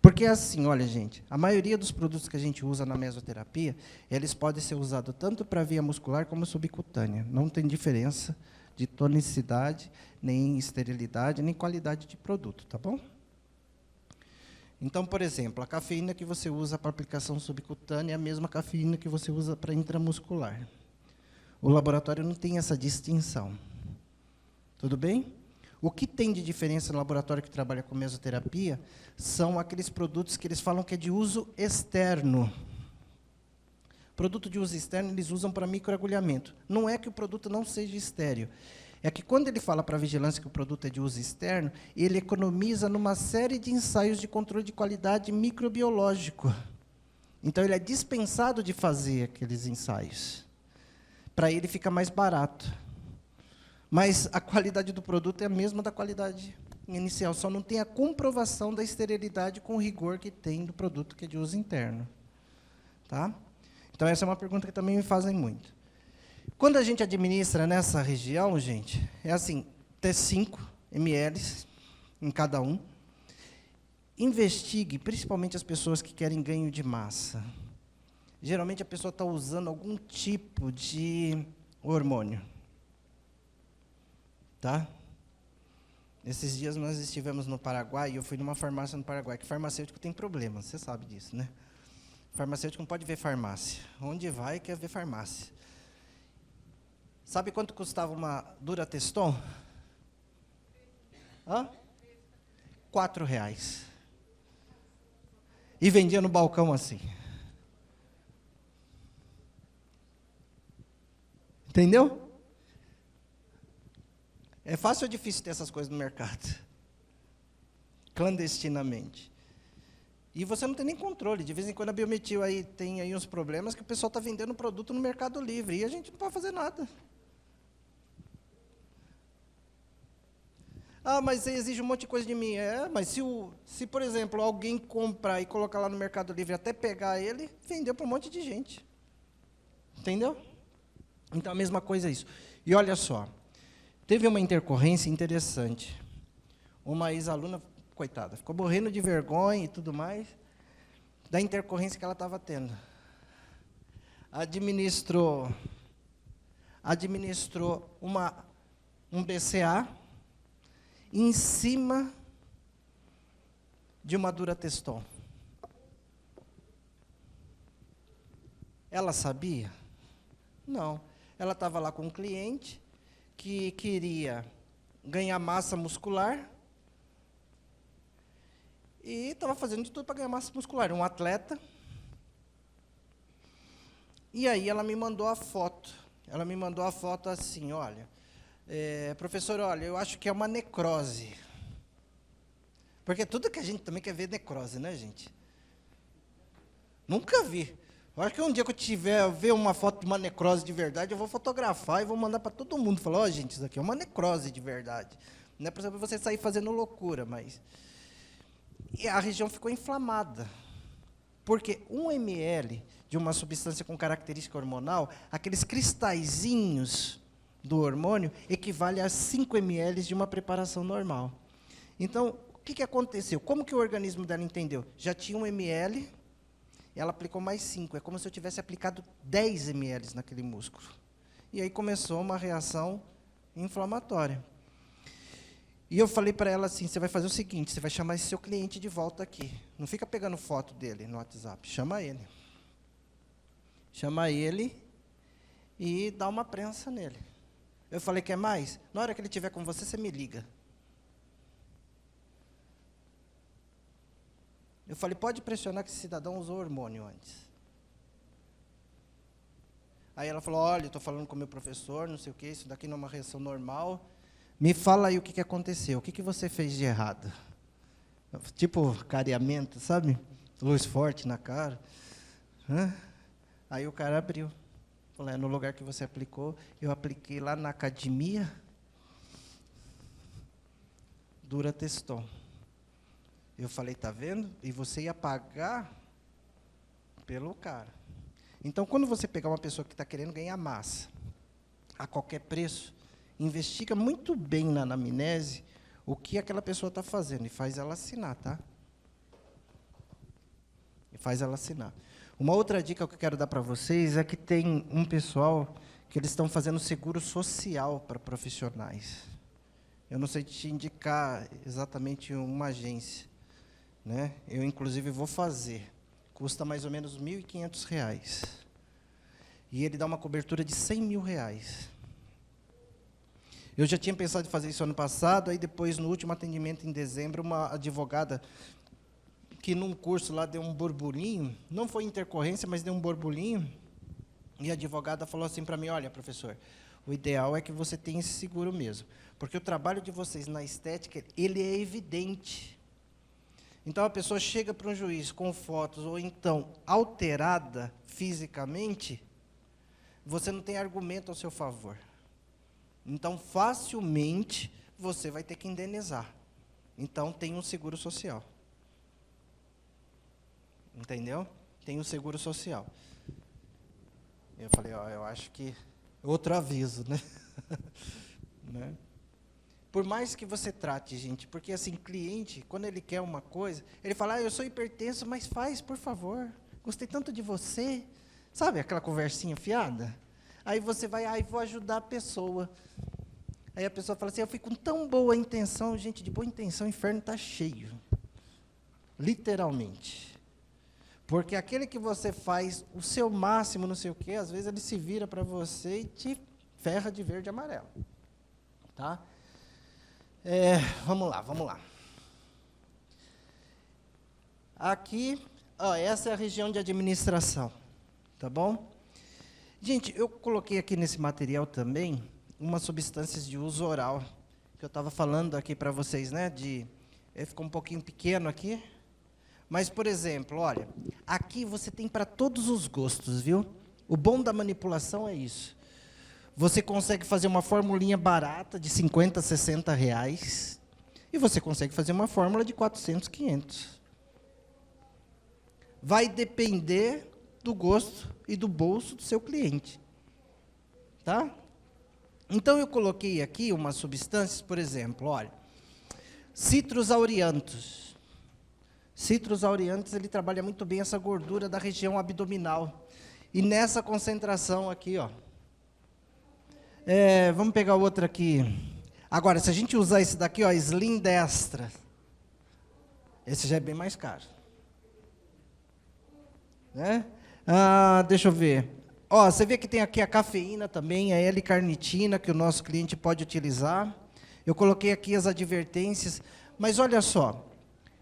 Porque assim, olha, gente, a maioria dos produtos que a gente usa na mesoterapia, eles podem ser usados tanto para via muscular como subcutânea. Não tem diferença de tonicidade, nem esterilidade, nem qualidade de produto, tá bom? Então, por exemplo, a cafeína que você usa para aplicação subcutânea é a mesma cafeína que você usa para intramuscular. O laboratório não tem essa distinção. Tudo bem? O que tem de diferença no laboratório que trabalha com mesoterapia são aqueles produtos que eles falam que é de uso externo. Produto de uso externo eles usam para microagulhamento. Não é que o produto não seja estéreo. É que quando ele fala para a vigilância que o produto é de uso externo, ele economiza numa série de ensaios de controle de qualidade microbiológico. Então, ele é dispensado de fazer aqueles ensaios. Para ele fica mais barato. Mas a qualidade do produto é a mesma da qualidade inicial, só não tem a comprovação da esterilidade com o rigor que tem do produto que é de uso interno. Tá? Então, essa é uma pergunta que também me fazem muito. Quando a gente administra nessa região, gente, é assim, ter 5 ml em cada um. Investigue, principalmente as pessoas que querem ganho de massa. Geralmente, a pessoa está usando algum tipo de hormônio. Tá? Esses dias nós estivemos no Paraguai, e eu fui numa farmácia no Paraguai, que farmacêutico tem problema, você sabe disso, né? Farmacêutico não pode ver farmácia. Onde vai, quer ver farmácia. Sabe quanto custava uma Durateston? Hã? R$4. E vendia no balcão assim. Entendeu? É fácil ou difícil ter essas coisas no mercado? Clandestinamente. E você não tem nem controle. De vez em quando a Biometil aí tem aí uns problemas que o pessoal está vendendo produto no Mercado Livre. E a gente não pode fazer nada. Ah, mas você exige um monte de coisa de mim. É, mas se, por exemplo, alguém comprar e colocar lá no Mercado Livre até pegar ele, vendeu para um monte de gente. Entendeu? Então, a mesma coisa é isso. E olha só, teve uma intercorrência interessante. Uma ex-aluna, coitada, ficou morrendo de vergonha e tudo mais, da intercorrência que ela estava tendo. Administrou um BCA em cima de uma Durateston. Ela sabia? Não. Ela estava lá com um cliente que queria ganhar massa muscular e estava fazendo de tudo para ganhar massa muscular. Um atleta. E aí ela me mandou a foto. Ela me mandou a foto assim, olha, professor, olha, eu acho que é uma necrose. Porque tudo que a gente também quer ver é necrose, né, gente? Nunca vi. Eu acho que um dia que eu tiver ver uma foto de uma necrose de verdade, eu vou fotografar e vou mandar para todo mundo. Falar, ó, gente, isso aqui é uma necrose de verdade. Não é para você sair fazendo loucura, mas... E a região ficou inflamada. Porque 1 ml de uma substância com característica hormonal, aqueles cristalzinhos do hormônio, equivale a 5 ml de uma preparação normal. Então, o que aconteceu? Como que o organismo dela entendeu? Já tinha 1 ml, ela aplicou mais 5. É como se eu tivesse aplicado 10 ml naquele músculo. E aí começou uma reação inflamatória. E eu falei para ela assim, você vai fazer o seguinte, você vai chamar esse seu cliente de volta aqui. Não fica pegando foto dele no WhatsApp, chama ele. Chama ele e dá uma prensa nele. Eu falei, quer mais? Na hora que ele estiver com você, você me liga. Eu falei, pode pressionar que esse cidadão usou hormônio antes. Aí ela falou, olha, eu estou falando com o meu professor, não sei o quê, isso daqui não é uma reação normal. Me fala aí o que aconteceu, o que você fez de errado? Tipo, careamento, sabe? Luz forte na cara. Aí o cara abriu. Falou, no lugar que você aplicou, eu apliquei lá na academia Durateston. Eu falei, tá vendo? E você ia pagar pelo cara. Então, quando você pegar uma pessoa que está querendo ganhar massa, a qualquer preço, investiga muito bem na anamnese o que aquela pessoa está fazendo e faz ela assinar, tá? e faz ela assinar. Uma outra dica que eu quero dar para vocês é que tem um pessoal que eles estão fazendo seguro social para profissionais. Eu não sei te indicar exatamente uma agência, né? Eu, inclusive, vou fazer. Custa mais ou menos R$ 1.500. E ele dá uma cobertura de R$ 100.000. Eu já tinha pensado em fazer isso ano passado, aí depois, no último atendimento, em dezembro, uma advogada que num curso lá deu um borbulinho, não foi intercorrência, mas deu um borbulinho, e a advogada falou assim para mim, olha, professor, o ideal é que você tenha esse seguro mesmo, porque o trabalho de vocês na estética, ele é evidente. Então, a pessoa chega para um juiz com fotos, ou então alterada fisicamente, você não tem argumento ao seu favor. Então, facilmente, você vai ter que indenizar. Então, tem um seguro social. Entendeu? Tem um seguro social. Eu falei, ó, eu acho que... Outro aviso, né? Né? Por mais que você trate, gente, porque, assim, cliente, quando ele quer uma coisa, ele fala, eu sou hipertenso, mas faz, por favor. Gostei tanto de você. Sabe aquela conversinha fiada? Aí você vai, vou ajudar a pessoa. Aí a pessoa fala assim, eu fui com tão boa intenção. Gente, de boa intenção, o inferno está cheio. Literalmente. Porque aquele que você faz o seu máximo, não sei o quê, às vezes ele se vira para você e te ferra de verde e amarelo. Tá? Vamos lá. Aqui, essa é a região de administração. Tá bom? Gente, eu coloquei aqui nesse material também umas substâncias de uso oral, que eu estava falando aqui para vocês, né? Ficou um pouquinho pequeno aqui. Mas, por exemplo, olha, aqui você tem para todos os gostos, viu? O bom da manipulação é isso. Você consegue fazer uma formulinha barata de 50, 60 reais, e você consegue fazer uma fórmula de 400, 500. Vai depender do gosto e do bolso do seu cliente. Tá? Então, eu coloquei aqui umas substâncias, por exemplo, olha, Citrus aureanthus. Citrus aureanthus, ele trabalha muito bem essa gordura da região abdominal. E nessa concentração aqui, ó. Vamos pegar outra aqui. Agora, se a gente usar esse daqui, ó, Slim Destra, esse já é bem mais caro. Né? Deixa eu ver. Ó, você vê que tem aqui a cafeína também, a L-carnitina, que o nosso cliente pode utilizar. Eu coloquei aqui as advertências, mas olha só,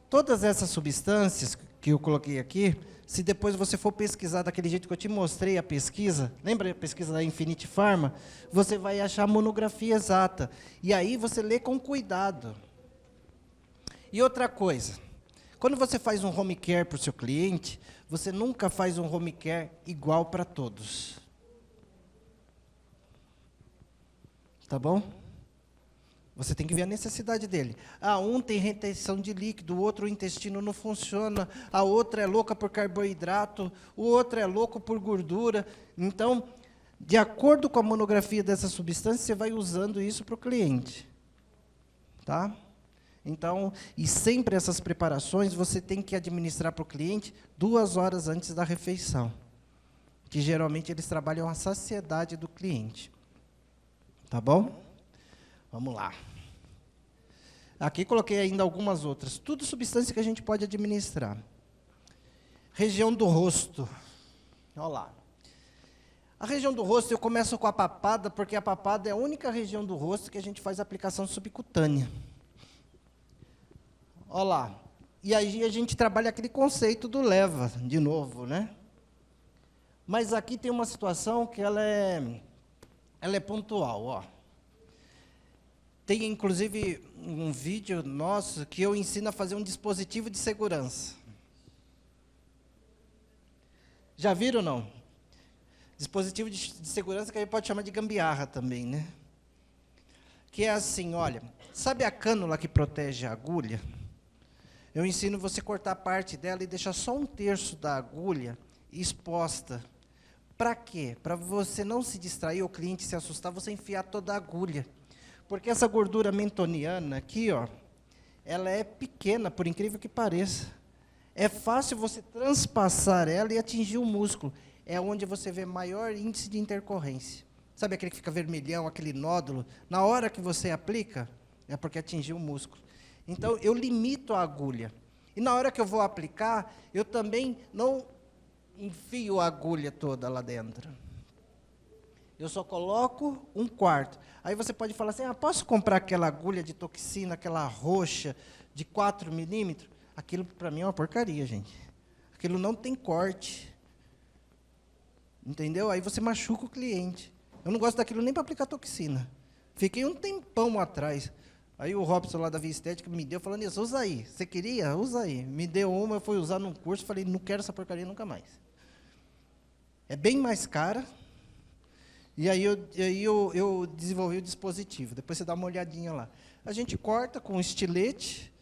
todas essas substâncias que eu coloquei aqui, se depois você for pesquisar daquele jeito que eu te mostrei a pesquisa, lembra a pesquisa da Infinity Pharma? Você vai achar a monografia exata. E aí você lê com cuidado. E outra coisa, quando você faz um home care para o seu cliente, você nunca faz um home care igual para todos. Tá bom? Você tem que ver a necessidade dele. Um tem retenção de líquido, o outro o intestino não funciona, a outra é louca por carboidrato, o outro é louco por gordura. Então, de acordo com a monografia dessa substância, você vai usando isso para o cliente. Tá? Então, e sempre essas preparações, você tem que administrar para o cliente 2 horas antes da refeição. Que geralmente eles trabalham a saciedade do cliente. Tá bom? Vamos lá. Aqui coloquei ainda algumas outras. Tudo substância que a gente pode administrar. Região do rosto. Olha lá. A região do rosto, eu começo com a papada, porque a papada é a única região do rosto que a gente faz aplicação subcutânea. Olha lá. E aí a gente trabalha aquele conceito do leva, de novo, né? Mas aqui tem uma situação que ela é pontual, ó. Tem, inclusive, um vídeo nosso que eu ensino a fazer um dispositivo de segurança. Já viram ou não? Dispositivo de segurança que a gente pode chamar de gambiarra também, né? Que é assim, olha, sabe a cânula que protege a agulha? Eu ensino você a cortar parte dela e deixar só 1/3 da agulha exposta. Para quê? Para você não se distrair, o cliente se assustar, você enfiar toda a agulha. Porque essa gordura mentoniana aqui, ó, ela é pequena, por incrível que pareça. é fácil você transpassar ela e atingir o músculo. É onde você vê maior índice de intercorrência. Sabe aquele que fica vermelhão, aquele nódulo? Na hora que você aplica, é porque atingiu o músculo. Então, eu limito a agulha. E na hora que eu vou aplicar, eu também não enfio a agulha toda lá dentro. Eu só coloco 1/4. Aí você pode falar assim, posso comprar aquela agulha de toxina, aquela roxa, de 4 milímetros? Aquilo, para mim, é uma porcaria, gente. Aquilo não tem corte. Entendeu? Aí você machuca o cliente. Eu não gosto daquilo nem para aplicar toxina. Fiquei um tempão atrás. Aí o Robson lá da Via Estética me deu, falando isso, usa aí. Você queria? Usa aí. Me deu uma, eu fui usar num curso, falei, não quero essa porcaria nunca mais. É bem mais cara. E aí eu desenvolvi o dispositivo. Depois você dá uma olhadinha lá. A gente corta com um estilete.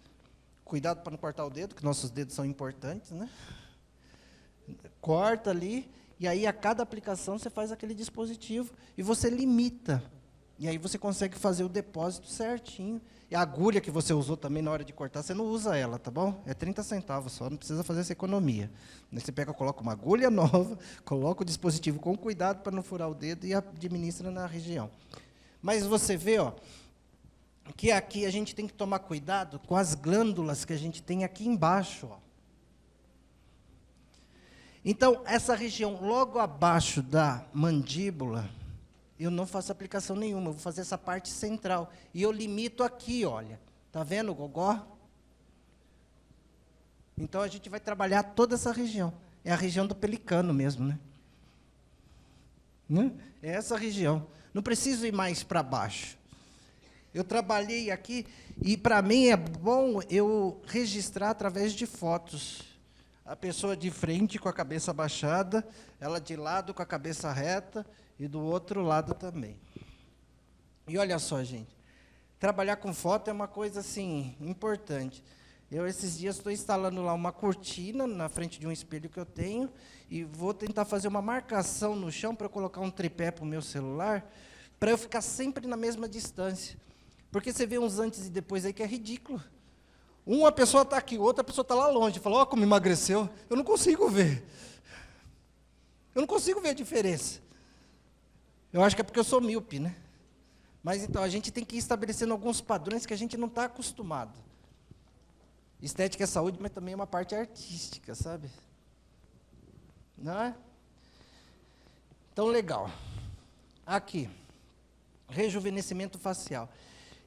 Cuidado para não cortar o dedo, que nossos dedos são importantes, né? Corta ali. E aí, a cada aplicação, você faz aquele dispositivo. E você limita. E aí você consegue fazer o depósito certinho. E a agulha que você usou também na hora de cortar, você não usa ela, tá bom? É 30 centavos só, não precisa fazer essa economia. Aí você pega, coloca uma agulha nova, coloca o dispositivo com cuidado para não furar o dedo e administra na região. Mas você vê, ó, que aqui a gente tem que tomar cuidado com as glândulas que a gente tem aqui embaixo, ó. Então, essa região logo abaixo da mandíbula, eu não faço aplicação nenhuma, eu vou fazer essa parte central. E eu limito aqui, olha. Está vendo o gogó? Então, a gente vai trabalhar toda essa região. É a região do pelicano mesmo, né? É essa região. Não preciso ir mais para baixo. Eu trabalhei aqui, e para mim é bom eu registrar através de fotos. A pessoa de frente com a cabeça baixada, ela de lado com a cabeça reta, e do outro lado também. E olha só, gente, trabalhar com foto é uma coisa assim importante. Eu, esses dias, estou instalando lá uma cortina na frente de um espelho que eu tenho, e vou tentar fazer uma marcação no chão para eu colocar um tripé para o meu celular, para eu ficar sempre na mesma distância. Porque você vê uns antes e depois aí que é ridículo. Uma pessoa está aqui, outra pessoa está lá longe. Fala, ó, como emagreceu. Eu não consigo ver. Eu não consigo ver a diferença. Eu acho que é porque eu sou míope, né? Mas, então, a gente tem que ir estabelecendo alguns padrões que a gente não está acostumado. Estética é saúde, mas também é uma parte artística, sabe? Não é? Então, legal. Aqui, rejuvenescimento facial.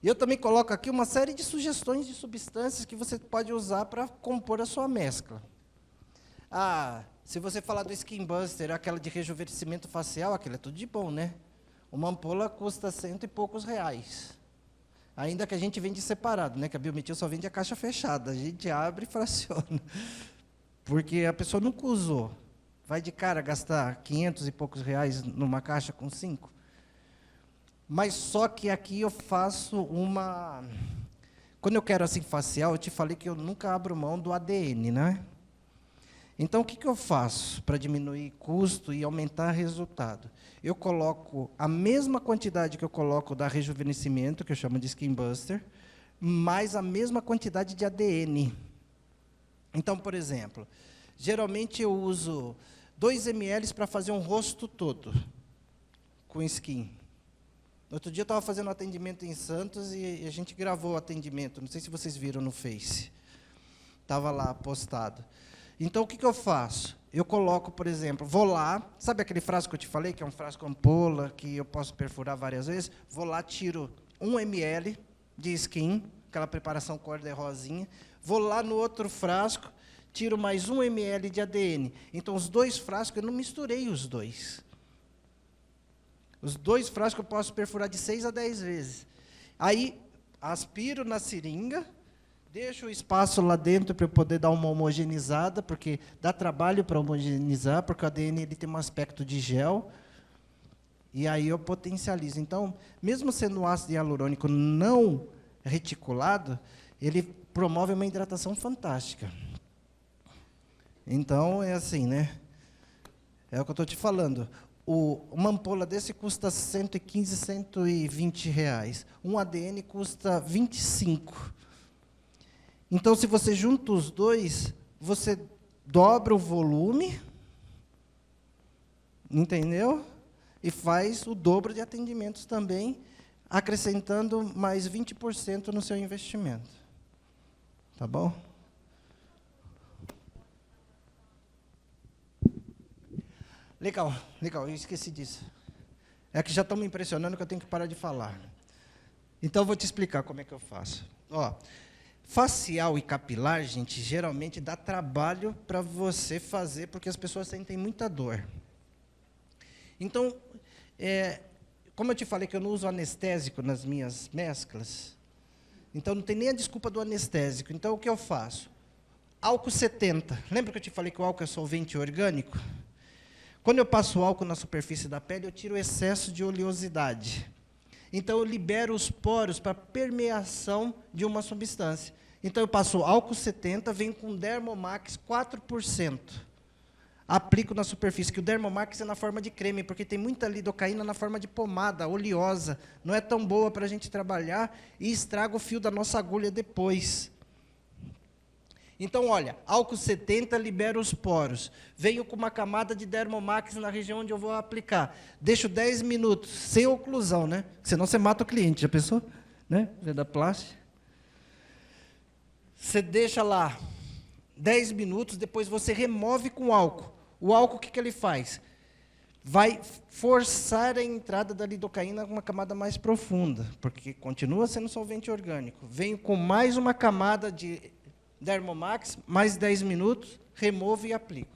E eu também coloco aqui uma série de sugestões de substâncias que você pode usar para compor a sua mescla. Se você falar do Skin Buster, aquela de rejuvenescimento facial, aquilo é tudo de bom, né? Uma ampola custa R$100 e poucos. Ainda que a gente vende separado, né? Que a Biometil só vende a caixa fechada. A gente abre e fraciona. Porque a pessoa nunca usou. Vai de cara gastar R$500 e poucos numa caixa com 5? Mas só que aqui eu faço uma... Quando eu quero assim facial, eu te falei que eu nunca abro mão do ADN, né? Então, o que eu faço para diminuir custo e aumentar resultado? Eu coloco a mesma quantidade que eu coloco da rejuvenescimento, que eu chamo de Skin Buster, mais a mesma quantidade de ADN. Então, por exemplo, geralmente eu uso 2 ml para fazer um rosto todo, com skin. Outro dia eu estava fazendo um atendimento em Santos e a gente gravou o atendimento. Não sei se vocês viram no Face. Estava lá postado. Então, o que eu faço? Eu coloco, por exemplo, vou lá, sabe aquele frasco que eu te falei, que é um frasco ampola, que eu posso perfurar várias vezes? Vou lá, tiro 1 ml de skin, aquela preparação cor-de-rosinha. Vou lá no outro frasco, tiro mais 1 ml de ADN. Então, os 2 frascos, eu não misturei os 2. Os 2 frascos eu posso perfurar de 6 a 10 vezes. Aí, aspiro na seringa, deixo o espaço lá dentro para eu poder dar uma homogeneizada, porque dá trabalho para homogeneizar, porque o ADN ele tem um aspecto de gel, e aí eu potencializo. Então, mesmo sendo um ácido hialurônico não reticulado, ele promove uma hidratação fantástica. Então, é assim, né? É o que eu estou te falando. Uma ampola desse custa R$115, R$120. Um ADN custa R$25. Então, se você junta os 2, você dobra o volume, entendeu? E faz o dobro de atendimentos também, acrescentando mais 20% no seu investimento. Tá bom? Legal, legal, eu esqueci disso. É que já estão me impressionando que eu tenho que parar de falar. Então, eu vou te explicar como é que eu faço. Ó, facial e capilar, gente, geralmente dá trabalho para você fazer, porque as pessoas sentem muita dor. Então, como eu te falei que eu não uso anestésico nas minhas mesclas, então não tem nem a desculpa do anestésico. Então, o que eu faço? Álcool 70. Lembra que eu te falei que o álcool é solvente orgânico? Quando eu passo o álcool na superfície da pele, eu tiro o excesso de oleosidade. Então, eu libero os poros para permeação de uma substância. Então, eu passo álcool 70, venho com Dermomax 4%. Aplico na superfície, que o Dermomax é na forma de creme, porque tem muita lidocaína na forma de pomada, oleosa. Não é tão boa para a gente trabalhar e estraga o fio da nossa agulha depois. Então, olha, álcool 70 libera os poros. Venho com uma camada de Dermomax na região onde eu vou aplicar. Deixo 10 minutos, sem oclusão, né? Senão você mata o cliente, já pensou? Né? Da plástica. Você deixa lá 10 minutos, depois você remove com álcool. O álcool, o que ele faz? Vai forçar a entrada da lidocaína com uma camada mais profunda, porque continua sendo solvente orgânico. Venho com mais uma camada de Dermomax, mais 10 minutos, removo e aplico.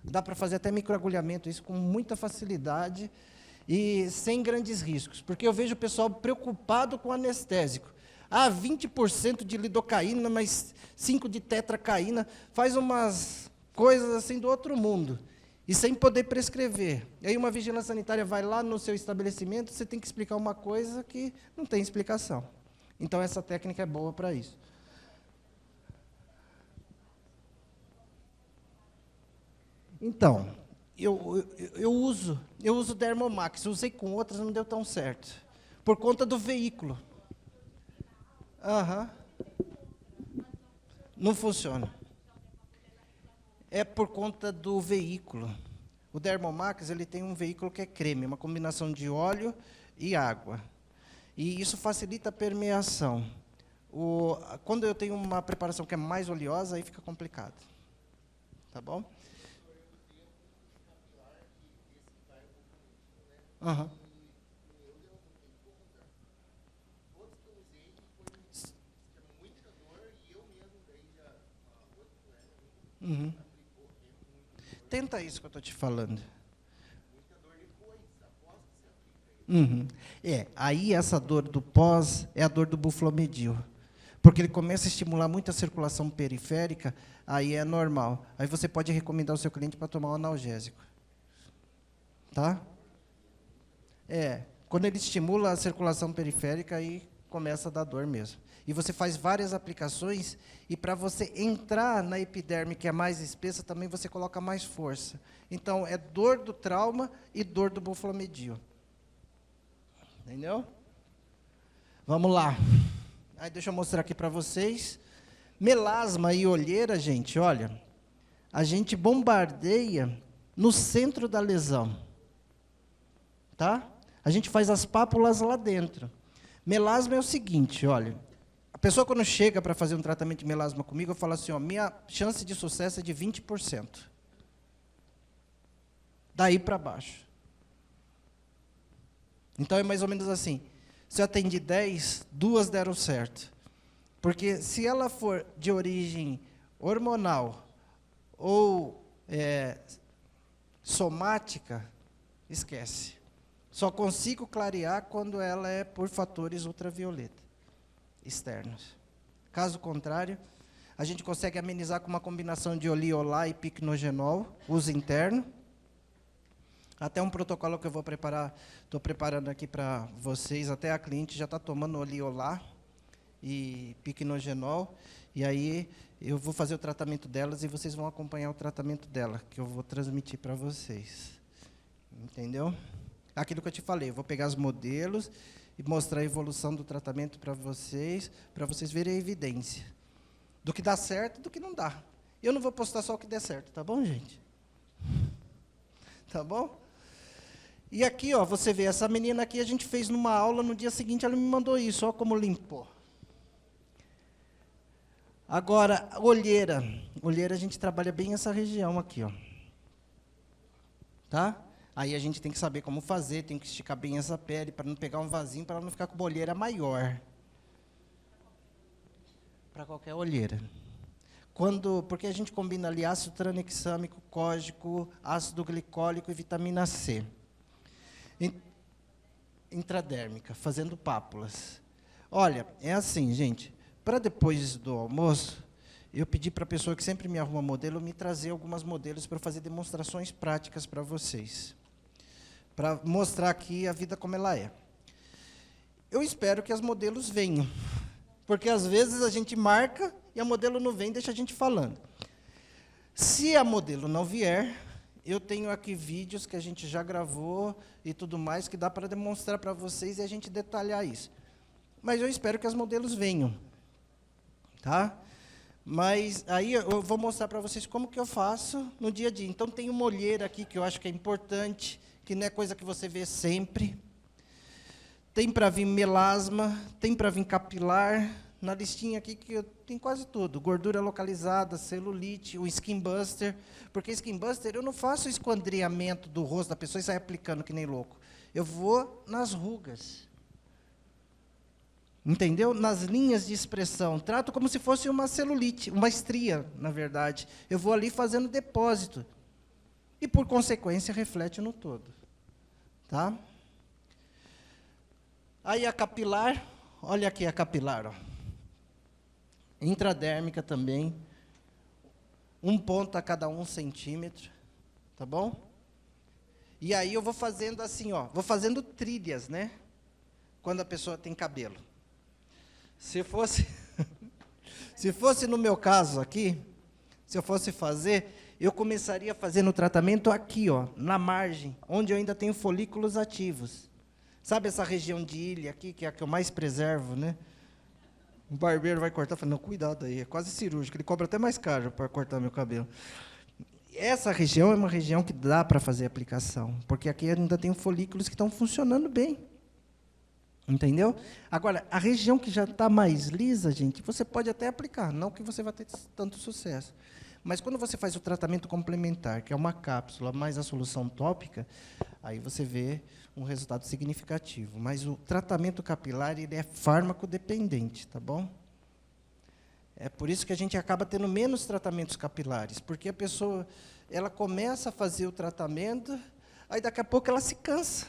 Dá para fazer até microagulhamento, isso com muita facilidade e sem grandes riscos, porque eu vejo o pessoal preocupado com anestésico. 20% de lidocaína, mais 5% de tetracaína, faz umas coisas assim do outro mundo, e sem poder prescrever. E aí uma vigilância sanitária vai lá no seu estabelecimento, você tem que explicar uma coisa que não tem explicação. Então, essa técnica é boa para isso. Então, eu uso Dermomax, usei com outras, não deu tão certo, por conta do veículo. Não funciona. É por conta do veículo. O Dermomax, ele tem um veículo que é creme, uma combinação de óleo e água. E isso facilita a permeação. Quando eu tenho uma preparação que é mais oleosa, aí fica complicado. Tá bom? Tenta isso que eu estou te falando. Aí essa dor do pós é a dor do buflomedil. Porque ele começa a estimular muito a circulação periférica, aí é normal. Aí você pode recomendar ao seu cliente para tomar um analgésico. Tá? Quando ele estimula a circulação periférica, aí começa a dar dor mesmo. E você faz várias aplicações, e para você entrar na epiderme, que é mais espessa, também você coloca mais força. Então, é dor do trauma e dor do buflomedil. Entendeu? Vamos lá. Aí, deixa eu mostrar aqui para vocês. Melasma e olheira, gente, olha, a gente bombardeia no centro da lesão. Tá? A gente faz as pápulas lá dentro. Melasma é o seguinte, olha, a pessoa quando chega para fazer um tratamento de melasma comigo, eu falo assim, minha chance de sucesso é de 20%. Daí para baixo. Então, é mais ou menos assim, se eu atendi 10, 2 deram certo. Porque se ela for de origem hormonal ou somática, esquece. Só consigo clarear quando ela é por fatores ultravioleta externos. Caso contrário, a gente consegue amenizar com uma combinação de Oliolar e Pycnogenol, uso interno. Até um protocolo que eu vou preparar, estou preparando aqui para vocês, até a cliente já está tomando Oliolar e Pycnogenol, e aí eu vou fazer o tratamento delas e vocês vão acompanhar o tratamento dela, que eu vou transmitir para vocês. Entendeu? Aquilo que eu te falei, eu vou pegar os modelos e mostrar a evolução do tratamento para vocês verem a evidência do que dá certo e do que não dá. Eu não vou postar só o que der certo, tá bom, gente? Tá bom? E aqui, ó, você vê, essa menina aqui a gente fez numa aula, no dia seguinte ela me mandou isso, ó como limpou. Agora, olheira. Olheira a gente trabalha bem essa região aqui, ó. Tá? Aí a gente tem que saber como fazer, tem que esticar bem essa pele, para não pegar um vasinho, para ela não ficar com uma olheira maior. Para qualquer olheira. Porque a gente combina ali ácido tranexâmico, cógico, ácido glicólico e vitamina C. Intradérmica, fazendo pápulas. Olha, é assim, gente, para depois do almoço, eu pedi para a pessoa que sempre me arruma modelo, me trazer algumas modelos para fazer demonstrações práticas para vocês. Para mostrar aqui a vida como ela é. Eu espero que as modelos venham, porque às vezes a gente marca e a modelo não vem, deixa a gente falando. Se a modelo não vier, eu tenho aqui vídeos que a gente já gravou e tudo mais, que dá para demonstrar para vocês e a gente detalhar isso. Mas eu espero que as modelos venham. Tá? Mas aí eu vou mostrar para vocês como que eu faço no dia a dia. Então, tem uma olheira aqui que eu acho que é importante, que não é coisa que você vê sempre. Tem para vir melasma, tem para vir capilar. Na listinha aqui que eu tenho quase tudo. Gordura localizada, celulite, o Skin Buster. Porque Skin Buster, eu não faço esquadriamento do rosto da pessoa e saio aplicando que nem louco. Eu vou nas rugas. Entendeu? Nas linhas de expressão. Trato como se fosse uma celulite, uma estria, na verdade. Eu vou ali fazendo depósito. E, por consequência, reflete no todo. Tá? Aí a capilar, olha aqui a capilar, ó. Intradérmica também. 1 ponto a cada 1 centímetro. Tá bom? E aí eu vou fazendo assim, ó. Vou fazendo trilhas, né? Quando a pessoa tem cabelo. Se fosse no meu caso aqui, se eu fosse fazer, eu começaria fazendo o tratamento aqui, ó, na margem, onde eu ainda tenho folículos ativos. Sabe essa região de ilha aqui, que é a que eu mais preservo, né? O barbeiro vai cortar, fala, não, cuidado aí, é quase cirúrgico, ele cobra até mais caro para cortar meu cabelo. Essa região é uma região que dá para fazer aplicação, porque aqui ainda tem folículos que estão funcionando bem. Entendeu? Agora, a região que já está mais lisa, gente, você pode até aplicar, não que você vai ter tanto sucesso. Mas quando você faz o tratamento complementar, que é uma cápsula mais a solução tópica, aí você vê um resultado significativo. Mas o tratamento capilar, ele é fármaco dependente, tá bom? É por isso que a gente acaba tendo menos tratamentos capilares, porque a pessoa, ela começa a fazer o tratamento, aí daqui a pouco ela se cansa.